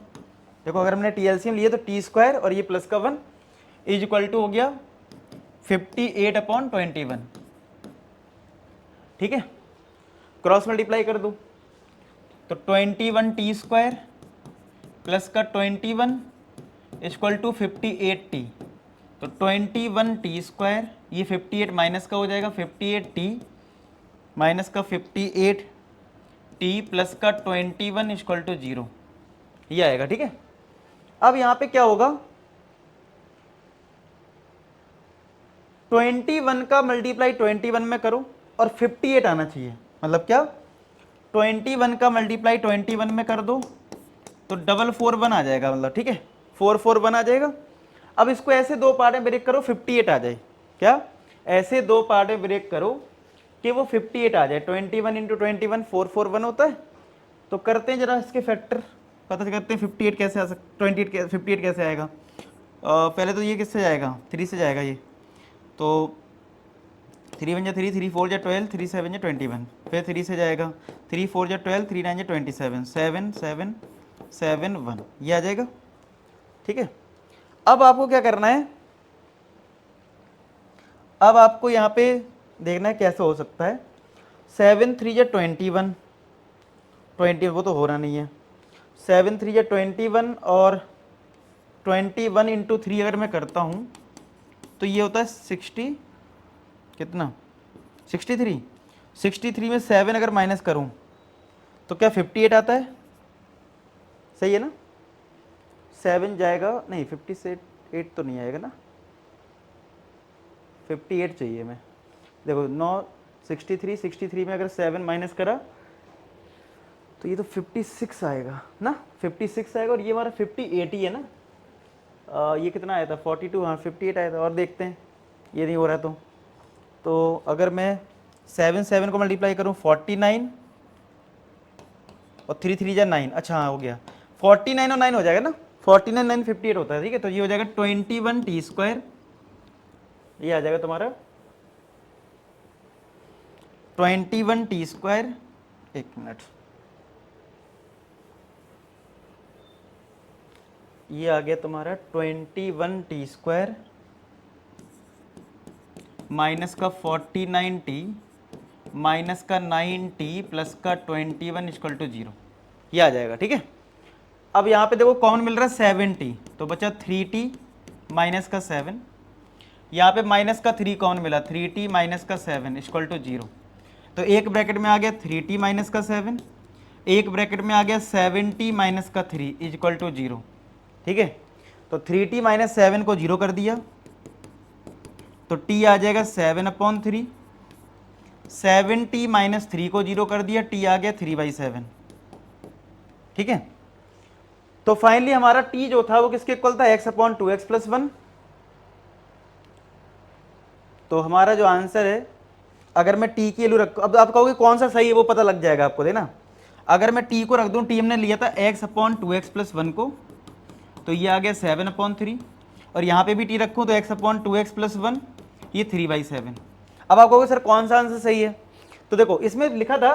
Speaker 1: देखो अगर हमने t एलसीएम लिया तो t स्क्वायर और ये प्लस का 1 इज इक्वल टू हो गया 58 अपॉन 21। ठीक है, क्रॉस मल्टीप्लाई कर दो, तो 21 टी स्क्वायर प्लस का 21 इक्वल टू 58t। तो 21 टी स्क्वायर, ये 58 माइनस का हो जाएगा 58t माइनस का 58t प्लस का 21 इक्वल टू 0, ये आएगा। ठीक है, अब यहाँ पे क्या होगा? 21 का मल्टीप्लाई 21 में करो और 58 आना चाहिए। मतलब क्या? 21 का मल्टीप्लाई 21 में कर दो तो 441 आ जाएगा। मतलब ठीक है, 441 आ जाएगा। अब इसको ऐसे दो पार्ट में ब्रेक करो 58 आ जाए। क्या? ऐसे दो पार्ट में ब्रेक करो कि वो 58 आ जाए। 21 इंटू 21 441 होता है। तो करते हैं जरा इसके फैक्टर, पता करते हैं 58 कैसे आ सकता, 58 कैसे आएगा। पहले तो ये किससे जाएगा? 3 से जाएगा ये। तो 3 1 3, 3 4 12, 3 7 21, फिर 3 से जाएगा 3 4 12, 3 9 27, 7 7 7 1, ये आ जाएगा। ठीक है, अब आपको क्या करना है? अब आपको यहाँ पे देखना है कैसे हो सकता है। 7 3 21, 20 वो तो हो रहा नहीं है। 7 3 21 और 21 इंटू 3 अगर मैं करता हूँ तो ये होता है 60, कितना? 63। 63 में 7 अगर माइनस करूं तो क्या 58 आता है? सही है ना? 7 जाएगा नहीं, 58 तो नहीं आएगा ना, 58 चाहिए मैं। देखो 9 63 में अगर 7 माइनस करा तो ये तो 56 आएगा ना, 56 आएगा। और ये हमारा 58 ही है ना। ये कितना आया था? 42। हाँ 58 आया था। और देखते हैं ये नहीं हो रहा तो अगर मैं 7 को मल्टीप्लाई करूँ 49 और 3 3 जा 9। अच्छा हाँ हो गया, 49 और 9 हो जाएगा ना, 49 9 58 होता है। ठीक है, तो ये हो जाएगा 21 टी स्क्वायर, ये आ जाएगा तुम्हारा 21 टी स्क्वायर। एक मिनट, ये आ गया तुम्हारा 21 टी स्क्वायर माइनस का 49t माइनस का 9t प्लस का 21 इक्वल टू 0, ये आ जाएगा। ठीक है, अब यहाँ पे देखो कॉमन मिल रहा है 7t, तो बचा 3t माइनस का 7। यहाँ पे माइनस का 3 कॉमन मिला, 3t माइनस का 7 इक्वल टू 0। तो एक ब्रैकेट में आ गया 3t माइनस का 7, एक ब्रैकेट में आ गया 7t माइनस का 3 इक्वल टू 0। ठीक है, तो 3t माइनस 7 को 0 कर दिया तो t आ जाएगा 7 अपॉन 3। 7t माइनस 3 को 0 कर दिया, t आ गया 3/7। ठीक है, तो फाइनली हमारा t जो था वो किसके इक्वल था? x upon 2x plus 1। तो हमारा जो आंसर है, अगर मैं t की वैल्यू रख, अब आप कहोगे कौन सा सही है, वो पता लग जाएगा आपको देना। अगर मैं t को रख दूं, t हमने लिया था x अपॉन 2x प्लस 1 को, तो ये आ गया 7 अपॉन 3। और यहाँ पे भी t रखूँ तो x अपॉन 2x प्लस 1, ये 3/7। अब आप कहोगे सर कौन सा आंसर सही है? तो देखो इसमें लिखा था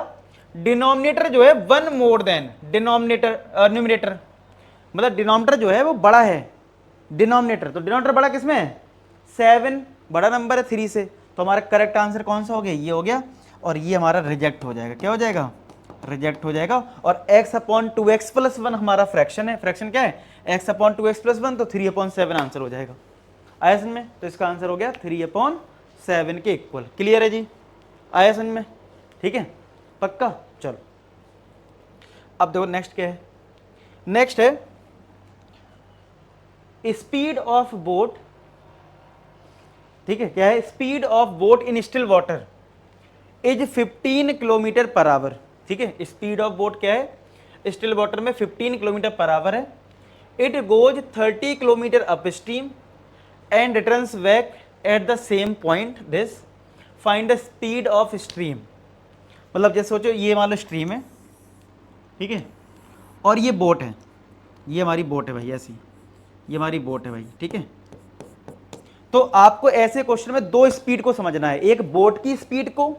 Speaker 1: डिनोमिनेटर जो है 1 मोर देन न्यूमरेटर, मतलब डिनोमिनेटर जो है वो बड़ा है डिनोमिनेटर। तो डिनोमिनेटर बड़ा किसमें है? 7 बड़ा नंबर है 3 से। तो हमारा करेक्ट आंसर कौन सा हो गया? ये हो गया। और ये हमारा रिजेक्ट हो जाएगा। क्या हो जाएगा? रिजेक्ट हो जाएगा। और x अपॉन 2x प्लस 1 हमारा फ्रैक्शन है, फ्रैक्शन क्या है x अपॉन 2x प्लस 1, तो 3/7 आंसर हो जाएगा। आया समझ में? तो इसका आंसर हो गया 3/7 के इक्वल। क्लियर है जी? आया समझ में? ठीक है, पक्का। चलो अब देखो नेक्स्ट क्या है। नेक्स्ट है स्पीड ऑफ बोट। ठीक है, क्या है? Speed of boat in still water is 15 kilometre per hour. ठीक है, स्पीड ऑफ बोट क्या है? स्टिल वाटर में 15 किलोमीटर पर आवर है। It goes 30 kilometre up stream and returns back at the same point this, find the speed of stream. मतलब जैसे सोचो ये मान लो स्ट्रीम है, ठीक है, और ये बोट है, ये हमारी बोट है भाई, ऐसी ये हमारी बोट है भाई, ठीक है। तो आपको ऐसे क्वेश्चन में दो स्पीड को समझना है, एक बोट की स्पीड को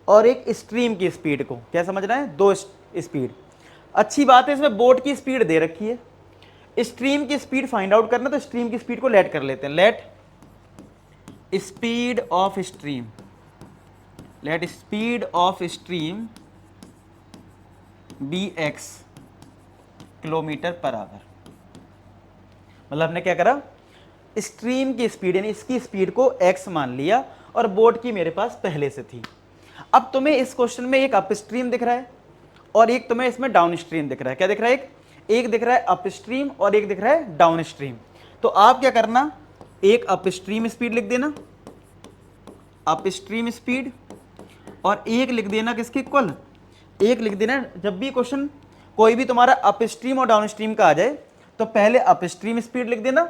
Speaker 1: और एक स्ट्रीम की स्पीड को। क्या समझना है? दो स्पीड। अच्छी बात है, इसमें बोट की स्पीड दे रखी है, स्ट्रीम की स्पीड फाइंड आउट करना, तो स्ट्रीम की स्पीड को लेट कर लेते हैं। Let speed of stream, let speed of stream be x kilometre per hour. मतलब हमने क्या करा, स्ट्रीम की स्पीड यानी इसकी स्पीड को x मान लिया और बोट की मेरे पास पहले से थी। अब तुम्हें इस क्वेश्चन में एक अप स्ट्रीम दिख रहा है और एक तुम्हें इसमें डाउन स्ट्रीम दिख रहा है। क्या दिख रहा है? एक दिख रहा है अप स्ट्रीम और एक दिख रहा है डाउन स्ट्रीम। तो आप क्या करना, एक अप स्ट्रीम स्पीड लिख देना, अप स्ट्रीम स्पीड, और एक लिख देना किसके इक्वल, एक लिख देना, जब भी क्वेश्चन कोई भी तुम्हारा अप स्ट्रीम और डाउन स्ट्रीम का आ जाए तो पहले अप स्ट्रीम स्पीड लिख देना,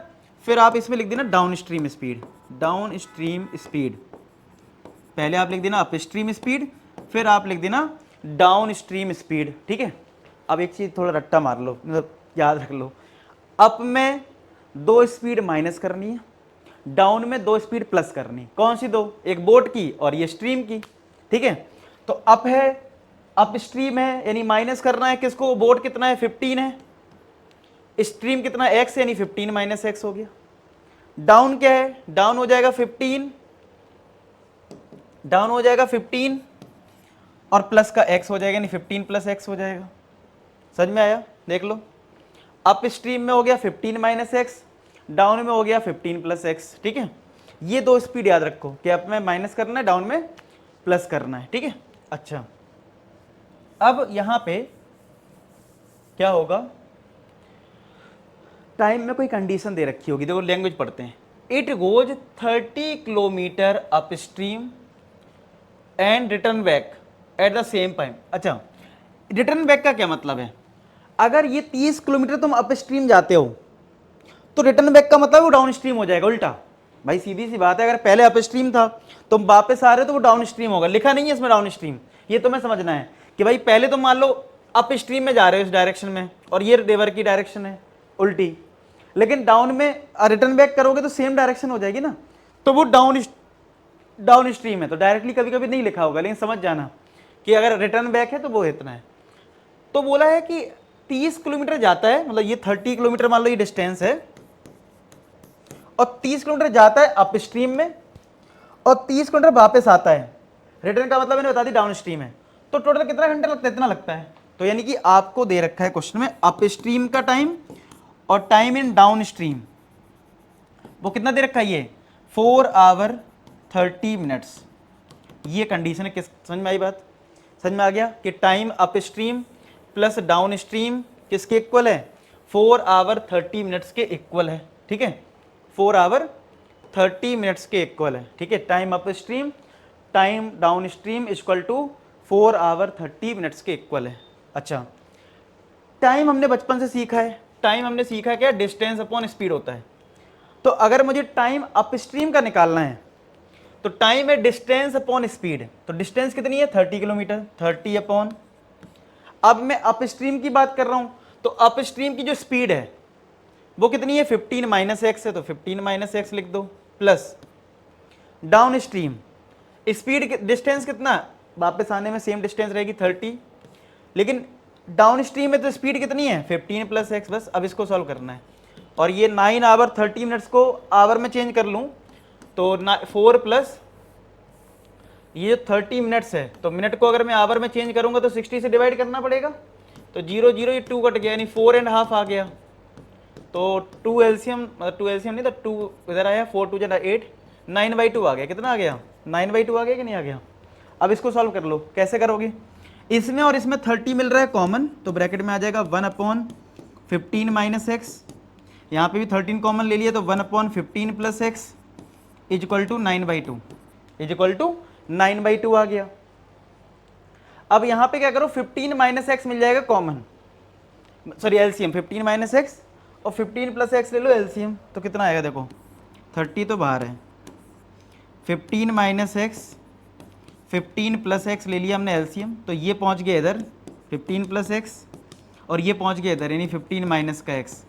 Speaker 1: फिर आप इसमें लिख देना down stream speed. Down stream speed, पहले आप लिख देना अप स्ट्रीम स्पीड, फिर आप लिख देना डाउन स्ट्रीम स्पीड। ठीक है, अब एक चीज थोड़ा रट्टा मार लो, मतलब याद रख लो, अप में दो स्पीड माइनस करनी है, डाउन में दो स्पीड प्लस करनी। कौन सी दो? एक बोट की और ये स्ट्रीम की। ठीक है, तो अप है, अप स्ट्रीम है यानी माइनस करना है किसको, बोट कितना है 15 है, स्ट्रीम कितना है x यानी 15 माइनस x हो गया। डाउन क्या है? डाउन हो जाएगा 15, डाउन हो जाएगा 15 और प्लस का x हो जाएगा यानी 15 प्लस x हो जाएगा। समझ में आया? देख लो, अप स्ट्रीम में हो गया 15 माइनस x, डाउन में हो गया 15 प्लस x। ठीक है, ये दो स्पीड याद रखो कि अप में माइनस करना है, डाउन में प्लस करना है। ठीक है, अच्छा अब यहां पे क्या होगा, टाइम में कोई कंडीशन दे रखी होगी, देखो लैंग्वेज पढ़ते हैं। It goes 30 kilometre up stream and return back at the same time. अच्छा, रिटर्न बैक का क्या मतलब है? अगर ये 30 किलोमीटर तुम अप स्ट्रीम जाते हो तो रिटर्न बैक का मतलब वो डाउन स्ट्रीम हो जाएगा उल्टा। भाई सीधी सी बात है, अगर पहले अप स्ट्रीम था तुम वापस आ रहे हो तो वो डाउन स्ट्रीम होगा। लिखा नहीं है इसमें डाउन स्ट्रीम, ये तुम्हें समझना है कि भाई पहले तुम मान लो अप स्ट्रीम में जा रहे हो इस डायरेक्शन में और ये रिवर की डायरेक्शन है उल्टी, लेकिन डाउन में रिटर्न बैक करोगे तो सेम डायरेक्शन हो जाएगी ना, तो वो डाउन स्ट्रीम है। तो डायरेक्टली कभी कभी नहीं लिखा होगा, लेकिन समझ जाना कि अगर रिटर्न बैक है तो वो इतना है। तो बोला है कि 30 किलोमीटर जाता है, मतलब ये 30 किलोमीटर मान लो ये डिस्टेंस है, और 30 किलोमीटर जाता है अप स्ट्रीम में और 30 किलोमीटर वापस आता है। रिटर्न का मतलब मैंने बता दी डाउन स्ट्रीम है। तो टोटल कितना घंटा लगता है? इतना लगता है। तो यानी कि आपको दे रखा है क्वेश्चन में अप स्ट्रीम का टाइम और टाइम इन डाउन स्ट्रीम, वो कितना दे रखा है? ये 4 आवर 30 मिनट्स। ये कंडीशन है। किस समझ में आई बात? समझ में आ गया कि time up stream plus down stream किसके इक्वल है? 4 आवर 30 मिनट्स के इक्वल है। ठीक है, 4 आवर 30 मिनट्स के इक्वल है। ठीक है, time upstream time downstream equal to 4 hour 30 minutes के इक्वल है। अच्छा, टाइम हमने बचपन से सीखा है, टाइम हमने सीखा है क्या? डिस्टेंस अपॉन स्पीड होता है। तो अगर मुझे टाइम अप स्ट्रीम का निकालना है तो टाइम है डिस्टेंस अपॉन स्पीड। तो डिस्टेंस कितनी है? 30 किलोमीटर, 30 अपॉन, अब मैं अप स्ट्रीम की बात कर रहा हूं तो अप स्ट्रीम की जो स्पीड है वो कितनी है? 15 माइनस एक्स है, तो 15 माइनस एक्स लिख दो, plus down stream speed distance कितना, वापस आने में सेम डिस्टेंस रहेगी 30, लेकिन डाउन स्ट्रीम में तो स्पीड कितनी है? 15 प्लस एक्स। बस अब इसको सॉल्व करना है, और ये 9 आवर 30 मिनट्स को आवर में चेंज कर लूँ तो 4 प्लस ये जो 30 मिनट्स है, तो मिनट को अगर मैं आवर में चेंज करूंगा तो 60 से डिवाइड करना पड़ेगा, तो 0 0 ये 2 कट गया, यानी 4.5 आ गया। तो 2 एलसीएम, मतलब 2 एलसीएम नहीं तो 2 इधर आया, 4 2 8, 9/2 आ गया। कितना आ गया? 9/2 आ गया कि नहीं आ गया? अब इसको सॉल्व कर लो। कैसे करोगे? इसमें और इसमें 30 मिल रहा है कॉमन, तो ब्रैकेट में आ जाएगा 1/15 माइनस एक्स। यहाँ पे भी 13 कॉमन ले लिया, तो 1/15 plus x is equal to 9/2, is equal to 9/2 आ गया। अब यहाँ पे क्या करो, 15 माइनस एक्स मिल जाएगा common, sorry LCM, 15 minus x और 15 प्लस एक्स ले लो एलसीएम, तो कितना आएगा देखो, 30 तो बाहर है, 15 माइनस एक्स, 15 प्लस एक्स ले लिया हमने एलसीएम, तो ये पहुँच गया इधर 15 प्लस एक्स और ये पहुँच गया इधर, यानी 15 माइनस का एक्स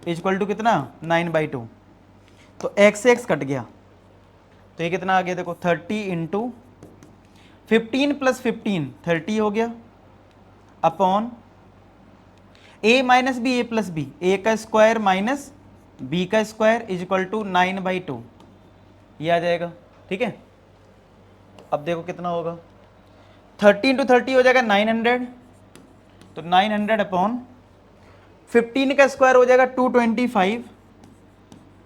Speaker 1: इज इक्वल टू कितना, 9/2। तो एक्स से एक्स कट गया, तो ये कितना आ गया देखो, 30 इंटू 15 प्लस 15 30 हो गया, upon a minus B, A plus B, A का स्क्वायर माइनस बी का स्क्वायर इज इक्वल टू 9/2, ये आ जाएगा। ठीक है, अब देखो कितना होगा, 30 इंटू 30 हो जाएगा 900, तो 900 अपॉन 15 का स्क्वायर हो जाएगा 225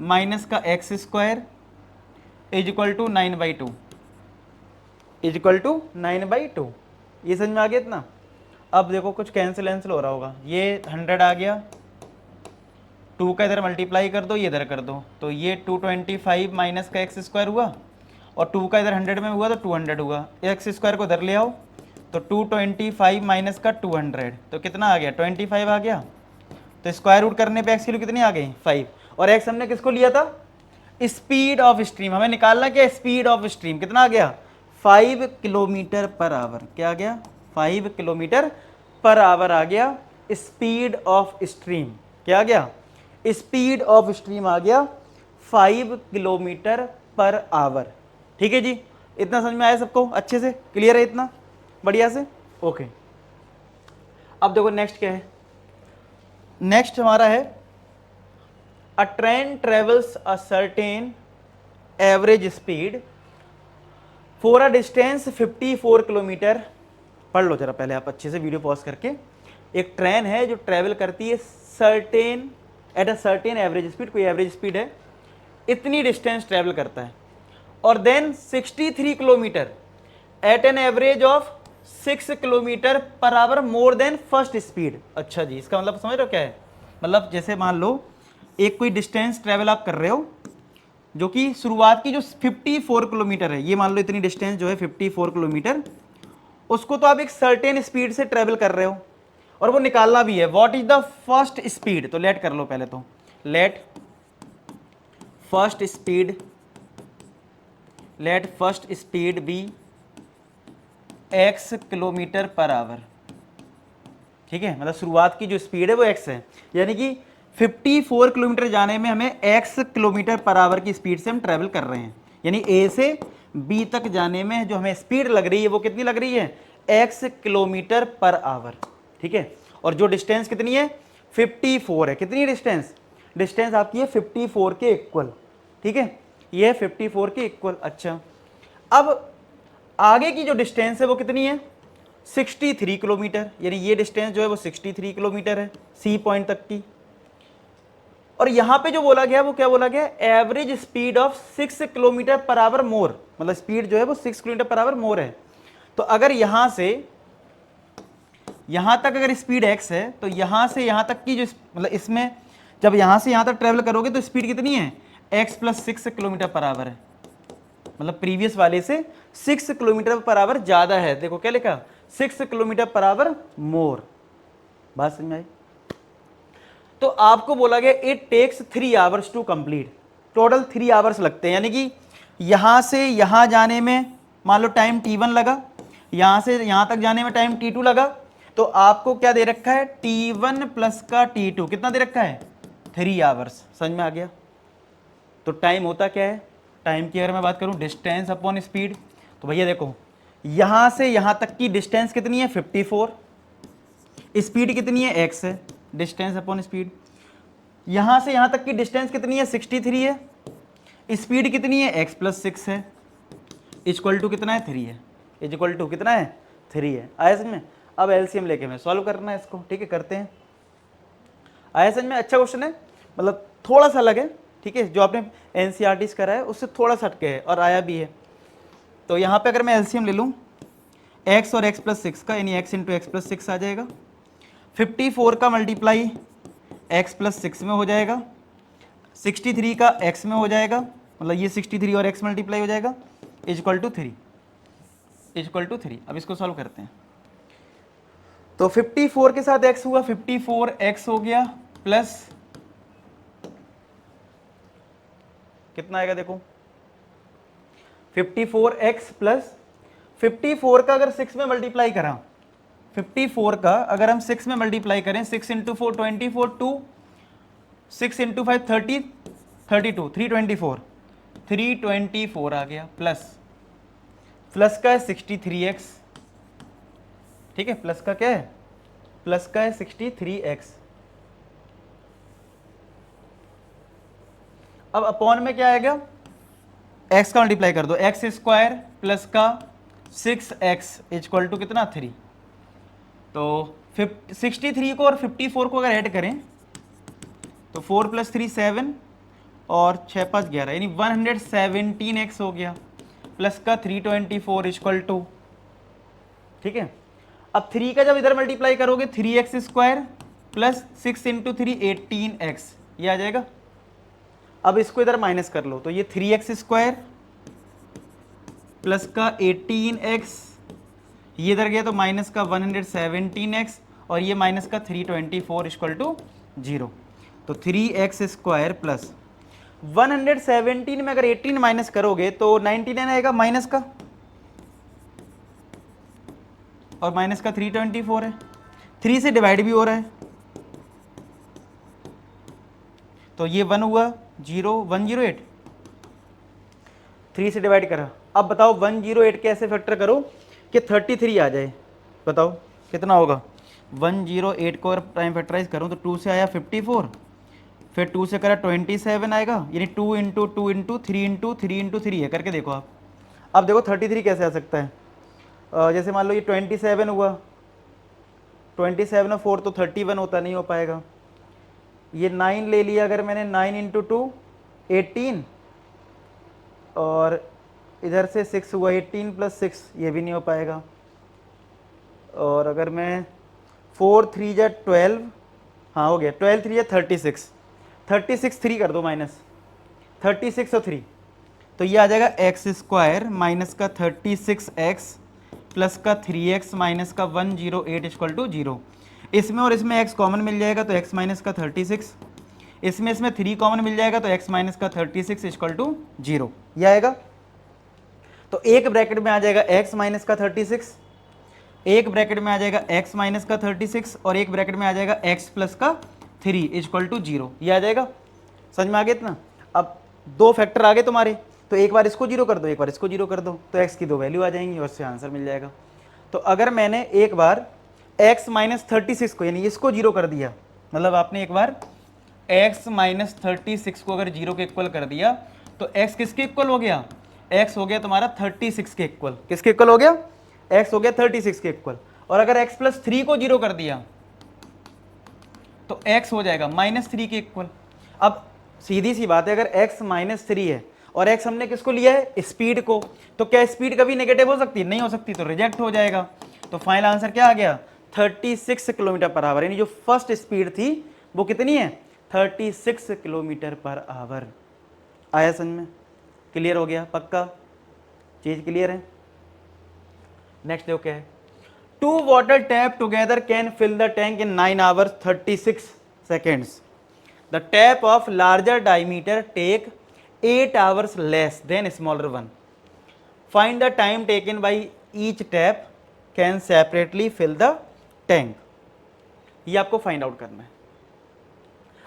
Speaker 1: माइनस का x square is equal to 9/2, is equal to 9/2। ये समझ में आ गया इतना? अब देखो कुछ कैंसिल हो रहा होगा, ये 100 आ गया, 2 का इधर मल्टीप्लाई कर दो, ये इधर कर दो, तो ये 225 माइनस का एक्स स्क्वायर हुआ, और 2 का इधर 100 में हुआ तो 200 हुआ, एक्स स्क्वायर को इधर ले आओ, तो 225 माइनस का 200, तो कितना आ गया, 25 आ गया। तो स्क्वायर रूट करने पे एक्स की वैल्यू कितनी आ गई, 5, और एक्स हमने किसको लिया था, स्पीड ऑफ स्ट्रीम, हमें निकालना क्या, स्पीड ऑफ स्ट्रीम कितना आ गया, 5 किलोमीटर पर आवर। क्या आ गया, 5 किलोमीटर पर आवर आ गया स्पीड ऑफ स्ट्रीम। क्या आ गया, स्पीड ऑफ स्ट्रीम आ गया 5 किलोमीटर पर आवर। ठीक है जी, इतना समझ में आया सबको, अच्छे से क्लियर है इतना, बढ़िया से, ओके। अब देखो नेक्स्ट क्या है, नेक्स्ट हमारा है अ train travels a certain average speed for a distance 54 kilometre. पढ़ लो जरा पहले आप अच्छे से, वीडियो पॉज करके। एक ट्रेन है जो ट्रेवल करती है certain, at a certain average speed, कोई एवरेज स्पीड है, इतनी डिस्टेंस ट्रेवल करता है, और then 63 kilometre at an average of 6 kilometre per hour more than first speed. अच्छा जी, इसका मतलब समझ रहे हो क्या है, मतलब जैसे मान लो एक कोई डिस्टेंस ट्रेवल आप कर रहे हो, जो कि शुरुआत की जो 54 किलोमीटर है, ये मान लो इतनी डिस्टेंस जो है 54 किलोमीटर, उसको तो आप एक सर्टेन स्पीड से ट्रेवल कर रहे हो, और वो निकालना भी है what is the first speed. तो लेट कर लो पहले, तो let first speed be x kilometre per hour. ठीक है, मतलब शुरुआत की जो स्पीड है वो x है, यानी कि 54 किलोमीटर जाने में हमें x किलोमीटर पर आवर की स्पीड से हम ट्रेवल कर रहे हैं, यानी a से b तक जाने में जो हमें स्पीड लग रही है वो कितनी लग रही है, x किलोमीटर पर आवर। ठीक है, और जो डिस्टेंस कितनी है, 54 है। कितनी डिस्टेंस, डिस्टेंस आपकी है 54 के इक्वल। ठीक है, ये है 54 के इक्वल। अच्छा, अब आगे की जो डिस्टेंस है वो कितनी है, 63 किलोमीटर, यानी ये डिस्टेंस जो है वो 63 किलोमीटर है सी पॉइंट तक की। और यहां पे जो बोला गया वो क्या बोला गया, average speed of 6 kilometre per hour more, मतलब स्पीड जो है वो 6 किलोमीटर पर आवर मोर है। तो अगर यहां से यहां तक अगर स्पीड x है, तो यहां से यहां तक की जो मतलब इसमें जब यहां से यहां तक ट्रेवल करोगे तो स्पीड कितनी है, x plus 6 kilometre per our है, मतलब प्रीवियस वाले से 6 किलोमीटर पर आवर ज्यादा है। देखो क्या लिखा, 6 किलोमीटर पर आवर मोर। बात समझ में आई? तो आपको बोला गया it takes 3 hours to complete, total 3 hours लगते हैं, यानी कि यहां से यहां जाने में मान लो टाइम t1 लगा, यहां से यहां तक जाने में टाइम t2 लगा, तो आपको क्या दे रखा है, t1 प्लस का t2 कितना दे रखा है, 3 आवर्स। समझ में आ गया? तो टाइम होता क्या है, टाइम की अगर मैं बात करूं, डिस्टेंस अपॉन स्पीड, तो भैया देखो यहां से यहां तक की डिस्टेंस कितनी है, 54, स्पीड कितनी है, x है, डिस्टेंस अपॉन स्पीड। यहां से यहां तक की डिस्टेंस कितनी है, 63 है, स्पीड कितनी है, x प्लस 6 है, इक्वल टू कितना है 3 है, इक्वल टू कितना है 3 है। आया समझ में? अब एलसीएम लेके मैं सॉल्व करना है इसको, ठीक है करते हैं। आया समझ में? अच्छा क्वेश्चन है, मतलब थोड़ा सा अलग है, ठीक है, जो आपने एनसीईआरटी करा है उससे थोड़ा सा हटके है और आया भी है। तो यहाँ पे अगर मैं एलसीएम ले लूँ x और x प्लस 6 का, यानी x इंटू एक्स प्लस 6 आ जाएगा। 54 का मल्टीप्लाई x प्लस 6 में हो जाएगा, 63 का x में हो जाएगा, मतलब ये 63 और x मल्टीप्लाई हो जाएगा, इक्वल टू 3, इक्वल टू 3। अब इसको सॉल्व करते हैं। तो 54 के साथ x हुआ, 54x हो गया प्लस कितना आएगा देखो, 54x प्लस 54 का अगर 6 में मल्टीप्लाई करा, 54 का अगर हम 6 में मल्टीप्लाई करें, 6 इंटू 4 24, 2 6 इंटू 5 30 32 324, 324 आ गया प्लस प्लस का है 63x, ठीक है, प्लस का क्या है, प्लस का है 63x। अब अपॉन में क्या आएगा, x का मल्टीप्लाई कर दो, एक्स स्क्वायर प्लस का 6x इक्वल टू कितना 3। तो 63 को और 54 को अगर ऐड करें तो 4 प्लस 3 7 और 6 5 11, यानी 117x हो गया प्लस का 324 इक्वल टू, ठीक है। अब 3 का जब इधर मल्टीप्लाई करोगे 3x square plus 6 into 3 18x, ये आ जाएगा। अब इसको इधर माइनस कर लो, तो ये 3x स्क्वायर प्लस का 18x, ये इधर गया तो माइनस का 117x और ये माइनस का 324 इक्वल टू 0। तो 3x स्क्वायर प्लस 117 में अगर 18 माइनस करोगे तो 99 आएगा माइनस का, और माइनस का 324 है, 3 से डिवाइड भी हो रहा है, तो ये 1 हुआ 0 108, 3 से डिवाइड करा। अब बताओ 108 कैसे फैक्टर करो कि 33 आ जाए, बताओ कितना होगा। 108 को अगर प्राइम फैक्टराइज करूँ तो 2 से आया 54, फिर 2 से करा 27 आएगा, यानी 2 इंटू 2 इंटू 3 इंटू 3 इंटू 3 है, करके देखो आप। अब देखो 33 कैसे आ सकता है, जैसे मान लो ये 27 हुआ, 27 और 4 तो 31 होता, नहीं हो पाएगा। ये 9 ले लिया अगर मैंने, 9 इंटू 2 18, और इधर से 6 हुआ, 18 प्लस 6, ये भी नहीं हो पाएगा। और अगर मैं 4 3 जा 12, हाँ हो गया, 12 3 जा 36, 36 3 कर दो माइनस, 36 और 3, तो ये आ जाएगा एक्स स्क्वायर माइनस का 36x प्लस का 3x माइनस का 108 इक्वल टू 0। इसमें और इसमें x कॉमन मिल जाएगा तो x माइनस का 36, इसमें 3 कॉमन मिल जाएगा तो x माइनस का 36 इक्वल टू 0, ये आएगा। तो एक ब्रैकेट में आ जाएगा x माइनस का 36, एक ब्रैकेट में आ जाएगा x माइनस का 36, और एक ब्रैकेट में आ जाएगा x प्लस का 3 इक्वल टू 0, ये आ जाएगा। समझ में आ गया इतना? अब दो फैक्टर आ गए तुम्हारे, तो एक बार इसको 0 कर दो, एक बार इसको 0 कर दो, तो x की दो वैल्यू आ जाएंगी और उससे आंसर मिल जाएगा। तो अगर मैंने एक बार x माइनस 36 को, यानी इसको 0 कर दिया, मतलब आपने एक बार x माइनस 36 को अगर 0 के इक्वल कर दिया, तो x किसके इक्वल हो गया, x हो गया तुम्हारा 36 के इक्वल। किसके इक्वल हो गया, x हो गया 36 के इक्वल। और अगर x प्लस 3 को 0 कर दिया तो x हो जाएगा माइनस 3 के इक्वल। अब सीधी सी बात है, अगर x माइनस 3 है और x हमने किसको लिया है, स्पीड को, तो क्या स्पीड कभी नेगेटिव हो सकती है, नहीं हो सकती, तो रिजेक्ट हो जाएगा। तो फाइनल आंसर क्या आ गया, 36 किलोमीटर पर आवर, यानी जो फर्स्ट स्पीड थी वो कितनी है, 36 किलोमीटर पर आवर। आया समझ में? क्लियर हो गया, पक्का चीज क्लियर है। नेक्स्ट देखो क्या है, 2 water tap together can fill the tank in 9 hours 36 seconds. The tap of larger diameter take 8 hours less than smaller one. Find the time taken by each tap can separately fill the tank. ये आपको find out करना है।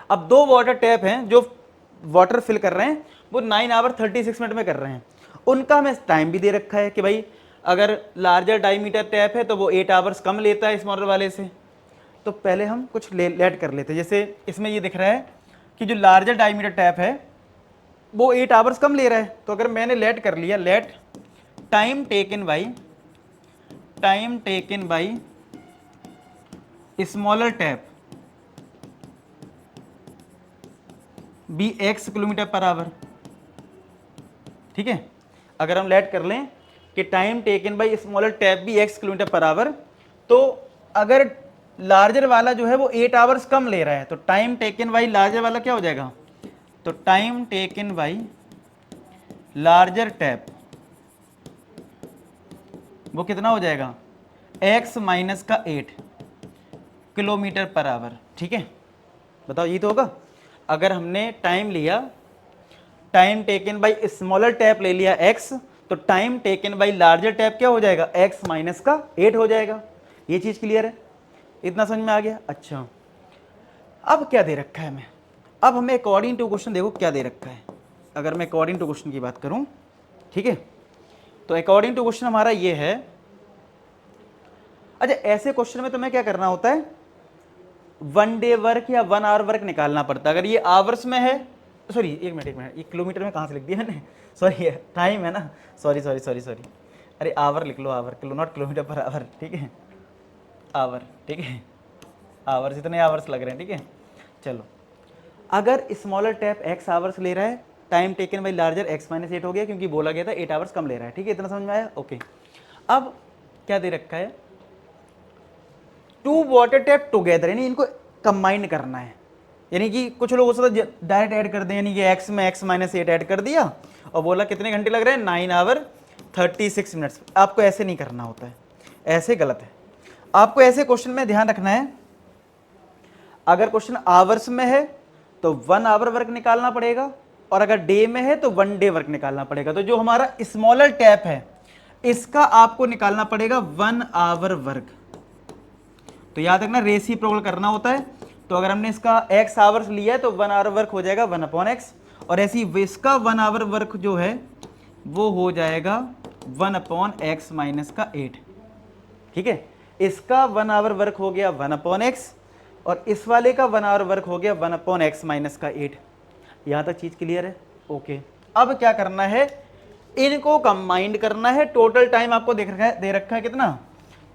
Speaker 1: अब दो water tap हैं जो water fill कर रहे हैं, वो 9 hour 36 मिनट में कर रहे हैं। उनका हमें टाइम भी दे रखा है कि भाई अगर लार्जर डायमीटर टैप है तो वो 8 hours कम लेता है स्मॉलर वाले से। तो पहले हम कुछ लेट कर लेते हैं। जैसे इसमें ये दिख रहा है कि जो लार्जर डायमीटर टैप है वो 8 hours कम ले रहा है, तो अगर मैंने लेट कर लिया, let time taken by smaller tap be x kilometre per hour. ठीक है, अगर हम लेट कर लें कि time taken by smaller tap भी x किलोमीटर पर आवर, तो अगर लार्जर वाला जो है वो 8 आवर्स कम ले रहा है, तो टाइम टेकन बाई लार्जर वाला क्या हो जाएगा, तो time taken by larger tap वो कितना हो जाएगा, x माइनस का 8 किलोमीटर पर आवर। ठीक है, बताओ ये तो होगा। अगर हमने टाइम लिया, time taken by smaller tap ले लिया x, तो time taken by larger tap क्या हो जाएगा, x माइनस का 8 हो जाएगा। ये चीज क्लियर है, इतना समझ में आ गया। अच्छा, अब क्या दे रखा है हमें, अब हमें अकॉर्डिंग टू क्वेश्चन देखो क्या दे रखा है। अगर मैं अकॉर्डिंग टू क्वेश्चन की बात करूं, ठीक है, तो अकॉर्डिंग टू क्वेश्चन हमारा ये है। अच्छा, ऐसे क्वेश्चन में तुम्हें क्या करना होता है, 1 डे वर्क या 1 आवर वर्क निकालना पड़ता है। अगर ये आवर्स में है, सॉरी एक मिनट, ये किलोमीटर में कहाँ से लिख दिया मैंने, सॉरी टाइम है ना, सॉरी, अरे आवर लिख लो, hour, kilo not kilometre per hour. ठीक है, आवर, ठीक है, आवर्स, इतने आवर्स लग रहे हैं। ठीक है, चलो, अगर स्मॉलर टैप x आवर्स ले रहा है, time taken by larger x minus 8 हो गया, क्योंकि बोला गया था 8 आवर्स कम ले रहा है। ठीक है, इतना समझ में आया। ओके, अब क्या दे रखा है, 2 वाटर टैप टुगेदर, यानी इनको कंबाइन करना है। यानी कि कुछ लोग उसको डायरेक्ट ऐड कर दें, यानी कि x में x माइनस 8 ऐड कर दिया और बोला कितने घंटे लग रहे हैं, 9 आवर 36 मिनट्स। आपको ऐसे नहीं करना होता है, ऐसे गलत है। आपको ऐसे क्वेश्चन में ध्यान रखना है, अगर क्वेश्चन आवर्स में है तो 1 आवर वर्क निकालना पड़ेगा, और अगर डे में है तो 1 डे वर्क निकालना पड़ेगा। तो जो हमारा स्मॉलर टैप है इसका आपको निकालना पड़ेगा 1 आवर वर्क। तो याद रखना, रेसिप्रोकल करना होता है। तो अगर हमने इसका x आवर्स लिया है तो 1 आवर वर्क हो जाएगा 1 अपॉन x, और ऐसी इसका 1 आवर वर्क जो है वो हो जाएगा 1 अपॉन x माइनस का 8। ठीक है, इसका 1 आवर वर्क हो गया 1 अपॉन x, और इस वाले का 1 आवर वर्क हो गया 1 अपॉन x माइनस का 8। यहां तक चीज क्लियर है। ओके, अब क्या करना है, इनको कंबाइंड करना है। टोटल टाइम आपको दे रखा है कितना,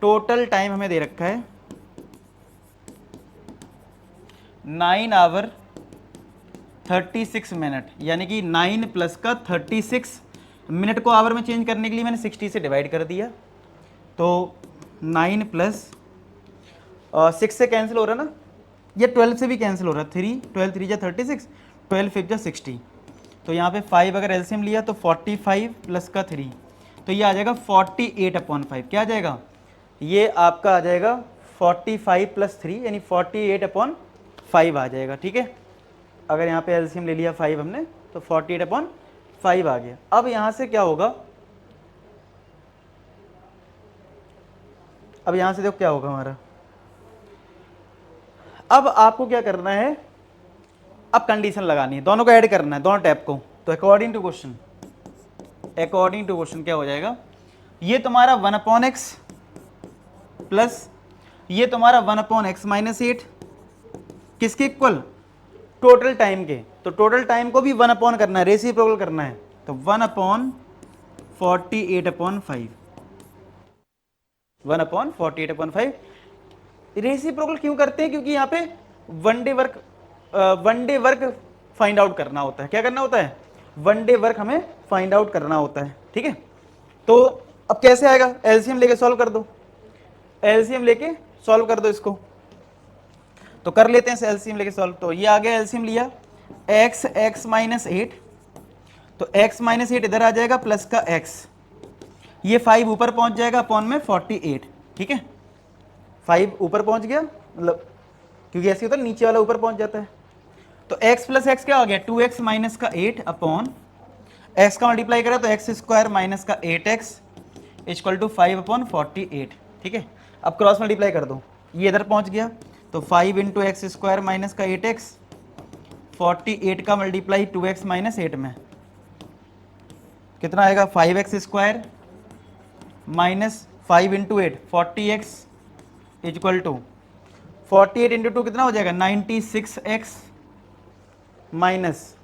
Speaker 1: टोटल टाइम हमें दे रखा है 9 आवर 36 मिनट, यानी कि 9 प्लस का 36 मिनट को आवर में चेंज करने के लिए मैंने 60 से डिवाइड कर दिया। तो 9 प्लस 6 से कैंसिल हो रहा ना, ये 12 से भी कैंसिल हो रहा है, 3 12 3 जा 36, 12 5 जा 60। तो यहाँ पे 5 अगर एलसीएम लिया तो 45 प्लस का 3, तो ये आ जाएगा 48 अपॉन 5। क्या आ जाएगा, ये आपका आ जाएगा 45 प्लस 3 यानी 48 अपॉन 5 आ जाएगा। ठीक है, अगर यहाँ पे एलसीएम ले लिया 5 हमने तो 48 अपॉन 5 आ गया। अब यहाँ से क्या होगा, अब यहाँ से देखो क्या होगा हमारा, अब आपको क्या करना है, अब कंडीशन लगानी है, दोनों को ऐड करना है, दोनों टैप को। तो अकॉर्डिंग टू क्वेश्चन क्या हो जाएगा, ये तुम्हारा 1 अपॉन एक्स प्लस ये तुम्हारा 1 अपॉन एक्स माइनस 8, किसके इक्वल, टोटल टाइम के। तो टोटल टाइम को भी 1 अपॉन करना है, रेसिप्रोकल करना है। तो 1 upon 48 upon 5, 1 upon 48 upon 5। Reciprocal क्यों करते हैं, क्योंकि यहाँ पे 1 डे वर्क फाइंड आउट करना होता है। क्या करना होता है, 1 डे वर्क हमें फाइंड आउट करना होता है। ठीक है, तो अब कैसे आएगा, एलसीएम लेके सॉल्व कर दो, एलसीएम लेके सॉल्व कर दो इसको। तो कर लेते हैं एलसीएम लेके सॉल्व। तो ये आ गया, एलसीएम लिया x माइनस 8, तो x माइनस 8 इधर आ जाएगा प्लस का x, ये 5 ऊपर पहुंच जाएगा अपॉन में 48। ठीक है, 5 ऊपर पहुंच गया, मतलब क्योंकि ऐसे होता है नीचे वाला ऊपर पहुंच जाता है। तो x प्लस एक्स क्या हो गया, 2x माइनस का 8 अपॉन x का मल्टीप्लाई करा तो एक्स स्क्वायर माइनस का 8x इक्वल टू 5 अपॉन 48। ठीक है, अब क्रॉस मल्टीप्लाई कर दो, ये इधर पहुंच गया तो 5 इंटू एक्स स्क्वायर माइनस का 8x, 48 का मल्टीप्लाई 2x माइनस 8 में कितना आएगा, 5x square minus 5 into 8 40x equal to 48 into 2 कितना हो जाएगा, 96x माइनस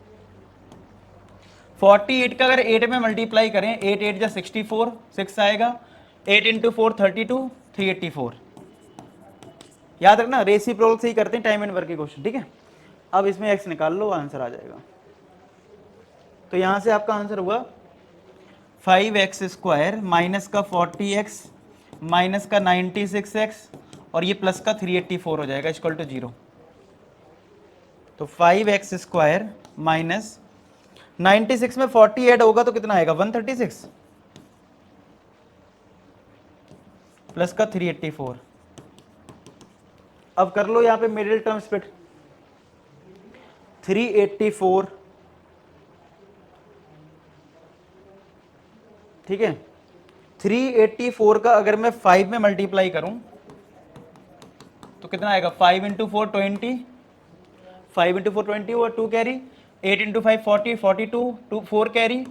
Speaker 1: 48 का अगर 8 में मल्टीप्लाई करें, 8 8 जा 64, 6 आएगा, 8 इंटू 4 32, 384। याद रखना रेसिप्रोकल से ही करते हैं टाइम एंड वर्क के क्वेश्चन, ठीक है। अब इसमें x निकाल लो, आंसर आ जाएगा। तो यहां से आपका आंसर हुआ 5x स्क्वायर माइनस का 40x माइनस का 96x और ये प्लस का 384 हो जाएगा इक्वल टू 0। तो 5x स्क्वायर माइनस 96 में 40 ऐड होगा तो कितना आएगा 136 प्लस का 384। अब कर लो यहां पे मिडिल टर्म स्प्लिट, 384, ठीक है। 384 का अगर मैं 5 में मल्टीप्लाई करूं तो कितना आएगा 5 इंटू 4 20, 5 इंटू 4 20 और 2 कैरी, 8 इंटू 5 40, 42, 2 4 कैरी,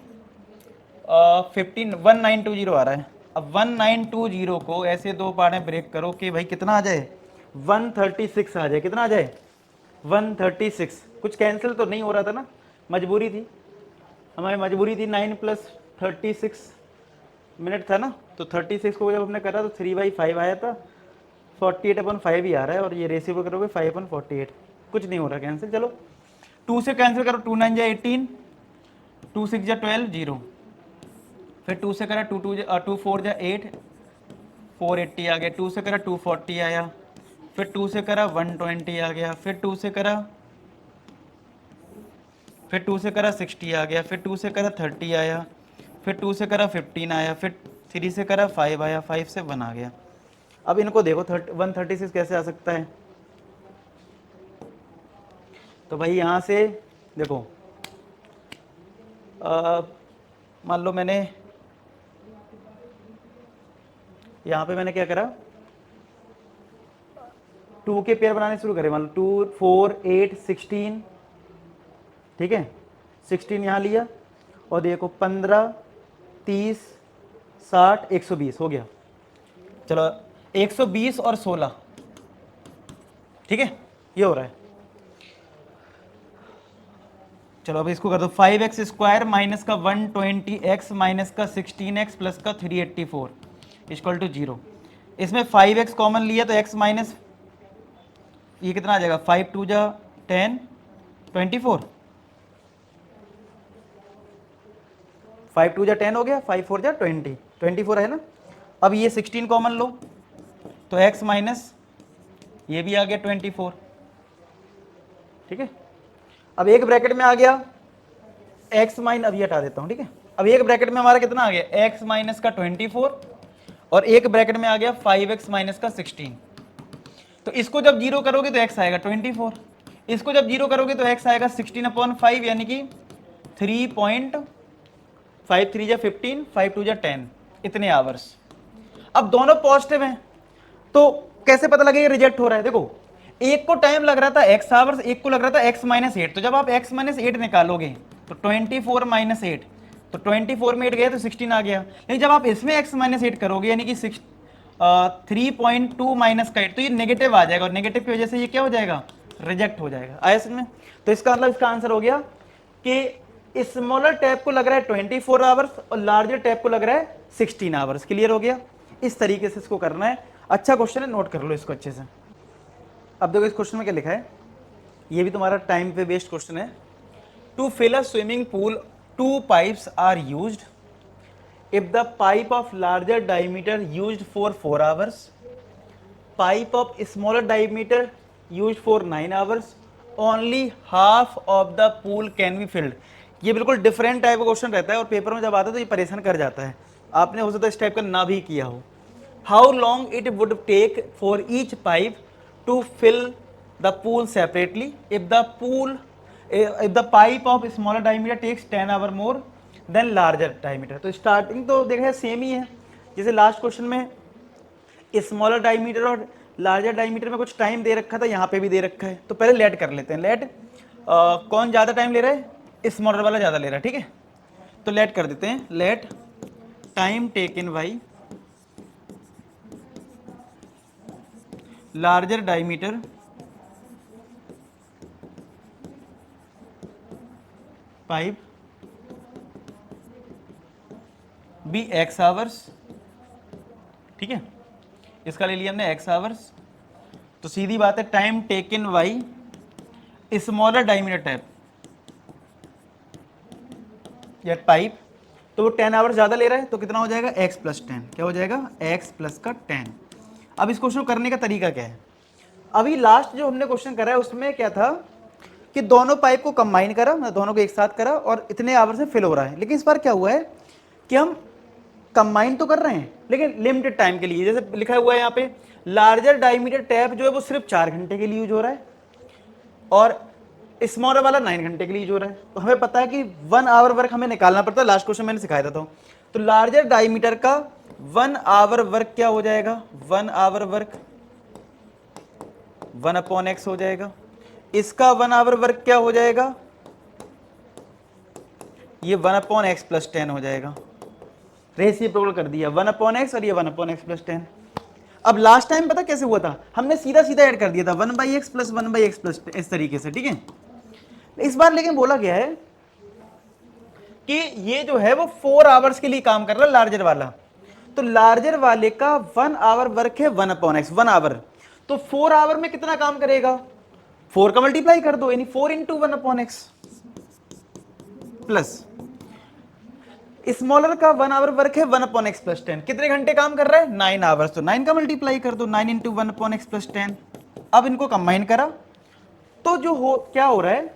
Speaker 1: 15 1920 आ रहा है। अब 1920 को ऐसे दो पार्ट में ब्रेक करो कि भाई कितना आ जाए 136 आ जाए। कितना आ जाए 136। कुछ कैंसिल तो नहीं हो रहा था ना, मजबूरी थी हमारी, मजबूरी थी 9 प्लस 36 मिनट था ना। तो 36 को जब हमने करा तो 3/5 आया था, 48/5 ही आ रहा है और ये रेसिप्रो करोगे 5/48, कुछ नहीं हो रहा कैंसिल। चलो 2 से कैंसिल करो, 2 9 जा 18, 2 6 जा 12 0, फिर 2 से करा 2 4 जा 8 480 आ गया, 2 से करा 240 आया, फिर 2 से करा 120 आ गया, फिर 2 से करा 60 आ गया, फिर 2 से करा 30 आया, फिर 2 से करा 15 आया, फिर 3 से करा 5 आया, 5 से 1 आ गया। अब इनको देखो 136 कैसे आ सकता है। तो भाई यहाँ से देखो मान लो मैंने यहाँ पे मैंने क्या करा 2 के पेयर बनाने शुरू करे, मान लो 2 4 8 16, ठीक है 16 यहाँ लिया और देखो 15 30 60 120 हो गया। चलो 120 और 16, ठीक है ये हो रहा है। चलो अब इसको कर दो 5x स्क्वायर माइनस का 120x माइनस का 16x प्लस का 384 इक्वल टू 0। इसमें 5x कॉमन लिया तो x माइनस ये कितना आ जाएगा 5 2 जा 10 24, 5 2 जा 10 हो गया, 5 4 जा 20 24 है ना। अब ये 16 कॉमन लो तो x माइनस ये भी आ गया 24, ठीक है। अब एक ब्रैकेट में आ गया x माइनस, अभी हटा देता हूं, ठीक है। अब एक ब्रैकेट में हमारा कितना आ गया x माइनस का 24 और एक ब्रैकेट में आ गया 5x माइनस का 16। तो इसको जब जीरो करोगे तो x आएगा 24, इसको जब जीरो करोगे तो x आएगा 16/5 यानी कि 3.5 3 जा 15 5 2 जा 10 इतने आवर्स। अब दोनों पॉजिटिव हैं तो कैसे पता लगेगा रिजेक्ट हो रहा है। देखो एक को टाइम लग रहा था x आवर्स, एक को लग रहा था x माइनस 8, तो जब आप x माइनस 8 निकालोगे तो 24 माइनस 8, तो 24 में 8 गया तो 16 आ गया। लेकिन जब आप इसमें x माइनस 8 करोगे यानी कि 3.2 माइनस का 8 तो ये नेगेटिव आ जाएगा और नेगेटिव की वजह से ये क्या हो जाएगा रिजेक्ट हो जाएगा। आया समझ में। तो इसका मतलब इसका आंसर हो गया कि स्मॉलर टैप को लग रहा है 24 आवर्स और लार्जर टैप को लग रहा है 16 आवर्स। क्लियर हो गया। इस तरीके से इसको करना है। अच्छा क्वेश्चन है, नोट कर लो इसको अच्छे से। अब देखो इस क्वेश्चन में क्या लिखा है, ये भी तुम्हारा टाइम पे बेस्ड क्वेश्चन है। To fill a swimming pool 2 pipes are used if the pipe of larger diameter used for 4 hours, pipe of smaller diameter used for 9 hours, only half of the pool can be filled. ये बिल्कुल different type का question रहता है और paper में जब आता है तो ये परेशान कर जाता है। आपने हो सकता है इस टाइप का ना भी किया हो। How long it would take for each pipe to fill the pool separately if the pipe of smaller diameter takes 10 hour more than larger diameter। तो स्टार्टिंग तो देखा सेम ही है, जैसे लास्ट क्वेश्चन में स्मॉलर डायमीटर और larger diameter में कुछ time दे रखा था, यहाँ पे भी दे रखा है। तो पहले लेट कर लेते हैं। लेट कौन ज़्यादा टाइम ले रहा है, स्मॉलर वाला ज़्यादा ले रहा है, ठीक है। तो लेट कर देते हैं, let time taken by larger diameter pipe be x hours, ठीक है, इसका ले लिया हमने एक्स आवर्स। तो सीधी बात है time taken by smaller diameter tap या पाइप, तो वो 10 आवर्स ज़्यादा ले रहा है, तो कितना हो जाएगा x प्लस 10, क्या हो जाएगा x प्लस का 10। अब इस क्वेश्चन को करने का तरीका क्या है, अभी लास्ट जो हमने क्वेश्चन करा है उसमें क्या था कि दोनों पाइप को कंबाइन करा, मतलब दोनों को एक साथ करा और इतने आवर से फिल हो रहा है। लेकिन इस बार क्या हुआ है कि हम कंबाइन तो कर रहे हैं लेकिन लिमिटेड टाइम के लिए, जैसे लिखा हुआ है यहाँ पे लार्जर डायमीटर टैप जो है वो सिर्फ 4 घंटे के लिए यूज हो रहा है और स्मॉलर वाला 9 घंटे के लिए यूज हो रहा है। तो हमें पता है कि 1 आवर वर्क हमें निकालना पड़ता है, लास्ट क्वेश्चन मैंने सिखाया था। तो लार्जर डायमीटर का 1 आवर वर्क क्या हो जाएगा, 1 आवर वर्क 1 अपॉन एक्स हो जाएगा। इसका 1 आवर वर्क क्या हो जाएगा, ये 1 अपॉन एक्स प्लस 10 हो जाएगा। रेसिप्रोकल कर दिया 1 अपॉन एक्स और ये 1 अपॉन एक्स प्लस 10। अब लास्ट टाइम पता कैसे हुआ था, हमने सीधा सीधा ऐड कर दिया था 1 by x plus 1 by x plus, इस तरीके से, ठीक है। इस बार लेकिन बोला गया है कि ये जो है वो 4 आवर्स के लिए काम कर रहा है लार्जर वाला, तो लार्जर वाले का 1 आवर वर्क है 1 अपॉन एक्स, 1 आवर, तो 4 आवर में कितना काम करेगा, 4 का मल्टीप्लाई कर दो, यानी 4 into 1 upon x plus smaller का 1 आवर वर्क है 1 अपॉन एक्स प्लस 10, कितने घंटे काम कर रहा है 9 आवर्स, तो 9 का मल्टीप्लाई कर दो, 9 इंटू 1 अपॉन एक्स प्लस 10। अब इनको कंबाइन करा तो जो हो क्या हो रहा है,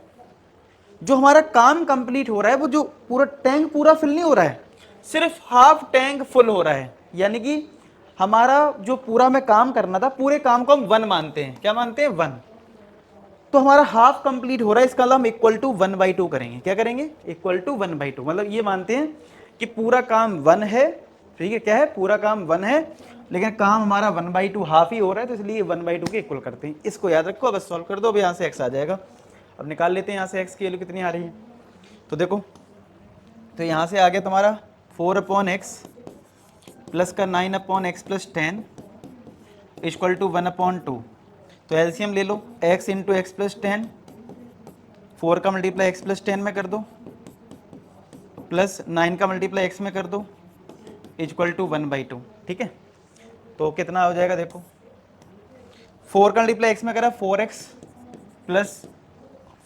Speaker 1: जो हमारा काम कंप्लीट हो रहा है वो जो पूरा टैंक पूरा फिल नहीं हो रहा है, सिर्फ हाफ टैंक फुल हो रहा है। यानी कि हमारा जो पूरा में काम करना था पूरे काम को हम 1 मानते हैं, क्या मानते हैं 1, तो हमारा हाफ कंप्लीट हो रहा है, इसका हम इक्वल टू 1/2 करेंगे, क्या करेंगे इक्वल टू 1/2, मतलब ये मानते हैं कि पूरा काम 1 है, ठीक है, क्या है पूरा काम 1 है लेकिन काम हमारा 1/2 हाफ ही हो रहा है, तो इसलिए 1/2 के इक्वल करते हैं। इसको याद रखो, बस सॉल्व कर दो, अब यहाँ से x आ जाएगा। अब निकाल लेते हैं यहाँ से x की वैल्यू कितनी आ रही है, तो देखो, तो यहाँ से आ गया तुम्हारा 4 अपॉन एक्स प्लस का 9 upon x plus 10 equal to 1/2। तो एलसीएम ले लो, x इंटू एक्स प्लस 10, 4 का मल्टीप्लाई x प्लस 10 में कर दो प्लस 9 का मल्टीप्लाई x में कर दो इक्वल टू 1/2, ठीक है। तो कितना हो जाएगा देखो, 4 का मल्टीप्लाई x में करा 4x plus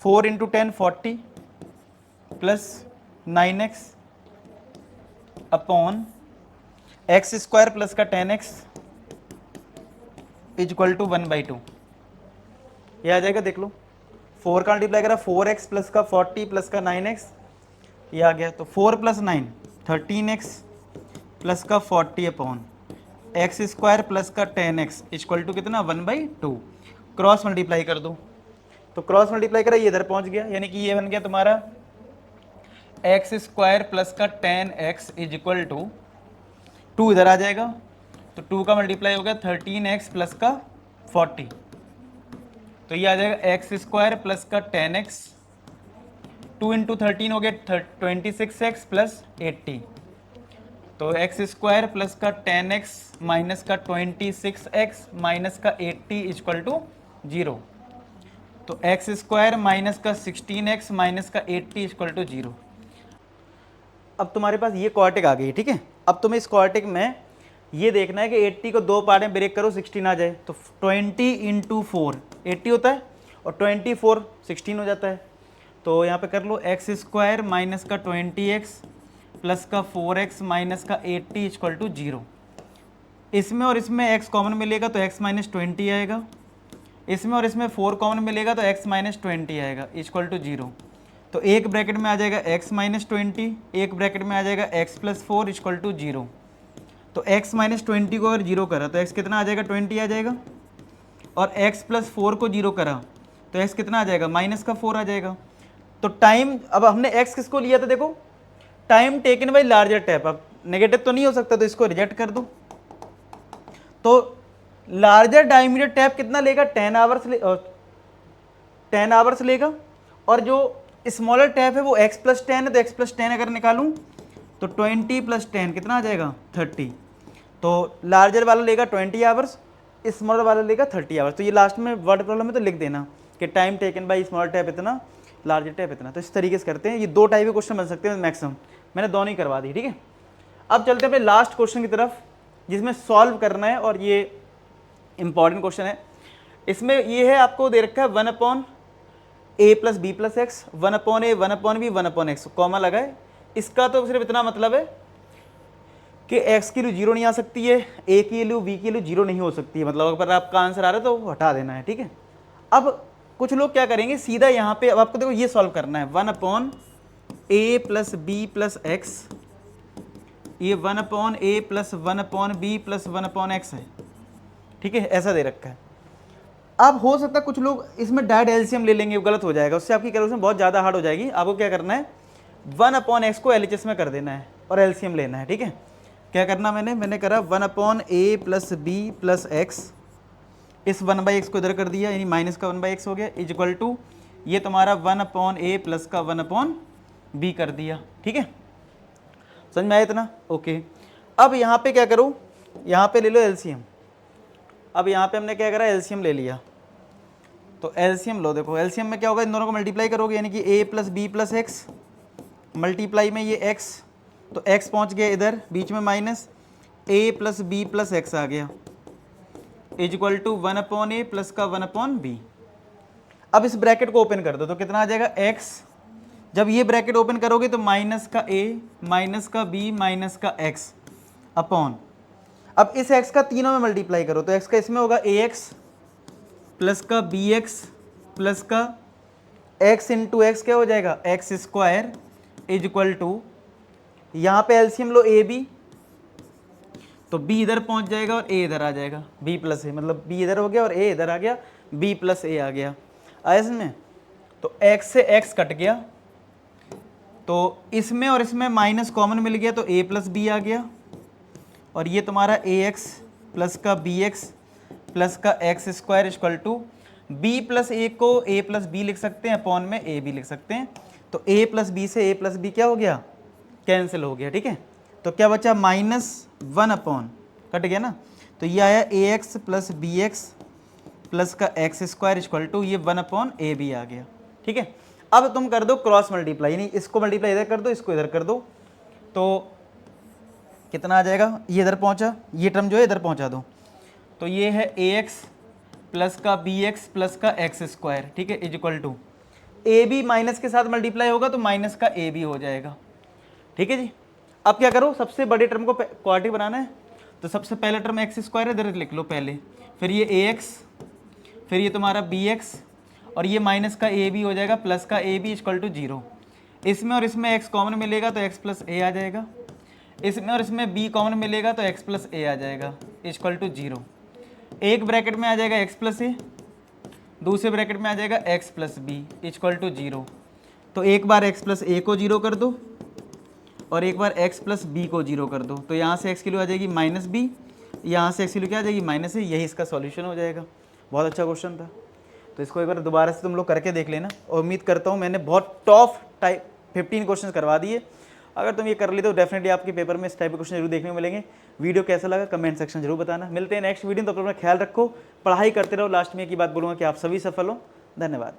Speaker 1: 4 into 10 40 plus 9x upon x square plus का 10x इक्वल टू 1/2, ये आ जाएगा देख लो। 4 का मल्टीप्लाई करा 4x प्लस का 40 प्लस का 9x, ये आ गया, तो 4 प्लस 9 13x प्लस का 40 अपॉन एक्स स्क्वायर प्लस का 10x इक्वल टू कितना 1/2, क्रॉस मल्टीप्लाई कर दो, तो क्रॉस मल्टीप्लाई करा ये इधर पहुंच गया, यानी कि ये बन गया तुम्हारा एक्स स्क्वायर प्लस का 10x इज इक्वल टू 2 इधर आ जाएगा, तो 2 का मल्टीप्लाई हो गया 13x प्लस का 40, तो ये आ जाएगा एक्स स्क्वायर प्लस का 10x, 2 इंटू 13 हो गया 26x प्लस 80, तो एक्स स्क्वायर प्लस का 10x माइनस का 26x माइनस का 80 इक्वल टू 0, तो एक्स स्क्वायर माइनस का 16x माइनस का 80 इक्वल टू 0। अब तुम्हारे पास ये क्वाड्रेटिक आ गई है, ठीक है। अब तुम्हें इस क्वाड्रेटिक में ये देखना है कि 80 को 2 पार्ट में ब्रेक करो 16 आ जाए, तो 20 इंटू 4 80 होता है और 24 16 हो जाता है, तो यहाँ पे कर लो एक्स स्क्वायर माइनस का 20x प्लस का 4x माइनस का 80 इक्वल टू 0। इसमें और इसमें x कॉमन मिलेगा तो x माइनस 20 आएगा, इसमें और इसमें 4 कॉमन मिलेगा तो x माइनस 20 आएगा इक्वल टू 0। तो एक ब्रैकेट में आ जाएगा x माइनस 20, एक ब्रैकेट में आ जाएगा x प्लस 4 इक्वल टू 0। तो x माइनस 20 को अगर 0 करा तो x कितना आ जाएगा 20 आ जाएगा, और x प्लस 4 को 0 करा तो x कितना आ जाएगा माइनस का 4 आ जाएगा। तो टाइम, अब हमने x किसको लिया था देखो, time taken by larger tap, अब नेगेटिव तो नहीं हो सकता तो इसको रिजेक्ट कर दो। तो लार्जर डायमीटर टैप कितना लेगा 10 आवर्स लेगा, और जो स्मॉलर टैप है वो x प्लस 10 है, तो x प्लस 10 अगर निकालूं तो 20 प्लस 10 कितना आ जाएगा 30, तो लार्जर वाला लेगा 20 आवर्स, स्मॉलर वाला लेगा 30 आवर्स। तो ये लास्ट में वर्ड प्रॉब्लम में तो लिख देना कि time taken by smaller tap इतना, लार्जर टैप इतना। तो इस तरीके से करते हैं, ये 2 टाइप के क्वेश्चन बन सकते हैं मैक्सिमम, मैंने दोनों ही करवा दी, ठीक है। अब चलते हैं अपने लास्ट क्वेश्चन की तरफ जिसमें सॉल्व करना है, और ये इंपॉर्टेंट क्वेश्चन है। इसमें ये है, आपको दे रखा है 1/a + b + x, 1/a 1/b 1/x, comma लगा है। इसका तो सिर्फ इतना मतलब है कि x की वैल्यू 0 नहीं आ सकती है, a की वैल्यू b की वैल्यू 0 नहीं हो सकती है, मतलब अगर आपका आंसर आ रहा है तो हटा देना है, ठीक है। अब कुछ लोग क्या करेंगे, सीधा यहाँ पे अब आपको देखो ये सॉल्व करना है, 1/a + b + x, ये 1/a + 1/b + 1/x है, ठीक है, ऐसा दे रखा है। अब हो सकता है कुछ लोग इसमें डायरेक्ट एलसीएम ले लेंगे, गलत हो जाएगा, उससे आपकी कैलकुलेशन बहुत ज़्यादा हार्ड हो जाएगी। आपको क्या करना है, 1/x को एलएचएस में कर देना है और एलसीएम लेना है, ठीक है। क्या करना, मैंने करा 1/a + b + x, इस 1/x को इधर कर दिया, यानी माइनस का 1/x हो गया, इक्वल टू ये तुम्हारा 1/a + का 1/b कर दिया, ठीक है। समझ में आया इतना? ओके। अब यहाँ पे क्या करो, यहाँ पे ले लो एलसीएम। अब यहाँ पे हमने क्या करा, एलसीएम ले लिया, तो एलसीएम लो। देखो एलसीएम में क्या होगा, इन दोनों को मल्टीप्लाई करोगे, यानी कि a + b + x, मल्टीप्लाई में ये x, तो x पहुँच गया इधर, बीच में माइनस, a + b + x आ गया, इक्वल टू 1/a + का 1/b। अब इस ब्रैकेट को ओपन कर दो, तो कितना आ जाएगा, x, जब ये ब्रैकेट ओपन करोगे तो माइनस का a, माइनस का b, माइनस का x अपॉन, अब इस x का तीनों में मल्टीप्लाई करो, तो x का इसमें होगा ax प्लस का bx प्लस का x इंटू एक्स क्या हो जाएगा, x² इज इक्वल टू, यहाँ पे एलसीएम लो a b, तो b इधर पहुँच जाएगा और a इधर आ जाएगा, b + a, मतलब b इधर हो गया और a इधर आ गया, b + a आ गया। आया इसमें, तो x से x कट गया, तो इसमें और इसमें माइनस कॉमन मिल गया, तो a + b आ गया, और ये तुम्हारा ax प्लस का bx प्लस का x² equal to, b + a को a + b लिख सकते हैं, अपॉन में a b लिख सकते हैं, तो a + b से a + b क्या हो गया, कैंसिल हो गया, ठीक है। तो क्या बचा, -1 कट गया ना, तो ये आया ax प्लस bx प्लस का x² इक्वल टू, ये 1/ab आ गया, ठीक है। अब तुम कर दो क्रॉस मल्टीप्लाई, यानी इसको मल्टीप्लाई इधर कर दो, इसको इधर कर दो, तो कितना आ जाएगा, ये इधर पहुंचा, ये टर्म जो है इधर पहुंचा दो, तो ये है ax प्लस का bx प्लस का x², ठीक है, is equal to, a b minus के साथ मल्टीप्लाई होगा तो माइनस का ए बी हो जाएगा, ठीक है जी। अब क्या करो, सबसे बड़े टर्म को क्वाड्रेटिक बनाना है, तो सबसे पहला टर्म x² है, इधर लिख लो पहले, फिर ये ax, फिर ये तुम्हारा bx, और ये माइनस का ए बी हो जाएगा, प्लस का ए बी इक्वल टू 0। इसमें और इसमें x कॉमन मिलेगा तो x + a आ जाएगा, इसमें और इसमें b कॉमन मिलेगा तो x + a आ जाएगा, इक्वल टू 0। एक ब्रैकेट में आ जाएगा x + a, दूसरे ब्रैकेट में आ जाएगा x + b इक्वल टू 0। तो एक बार x + a को 0 कर दो और एक बार x + b को 0 कर दो, तो यहाँ से x की वैल्यू आ जाएगी -b, यहाँ से x की वैल्यू क्या आ जाएगी, -a, यही इसका सॉल्यूशन हो जाएगा। बहुत अच्छा क्वेश्चन था, तो इसको एक बार दोबारा से तुम लोग करके देख लेना, और उम्मीद करता हूँ मैंने बहुत टॉप टाइप 15 क्वेश्चन करवा दिए। अगर तुम ये कर ली तो डेफिनेटली आपके पेपर में इस टाइप के क्वेश्चन जरूर देखने को मिलेंगे। वीडियो कैसा लगा कमेंट सेक्शन जरूर बताना। मिलते हैं नेक्स्ट वीडियो, तो अपना ख्याल रखो, पढ़ाई करते रहो। लास्ट में एक ही बात बोलूँगा कि आप सभी सफल हो। धन्यवाद।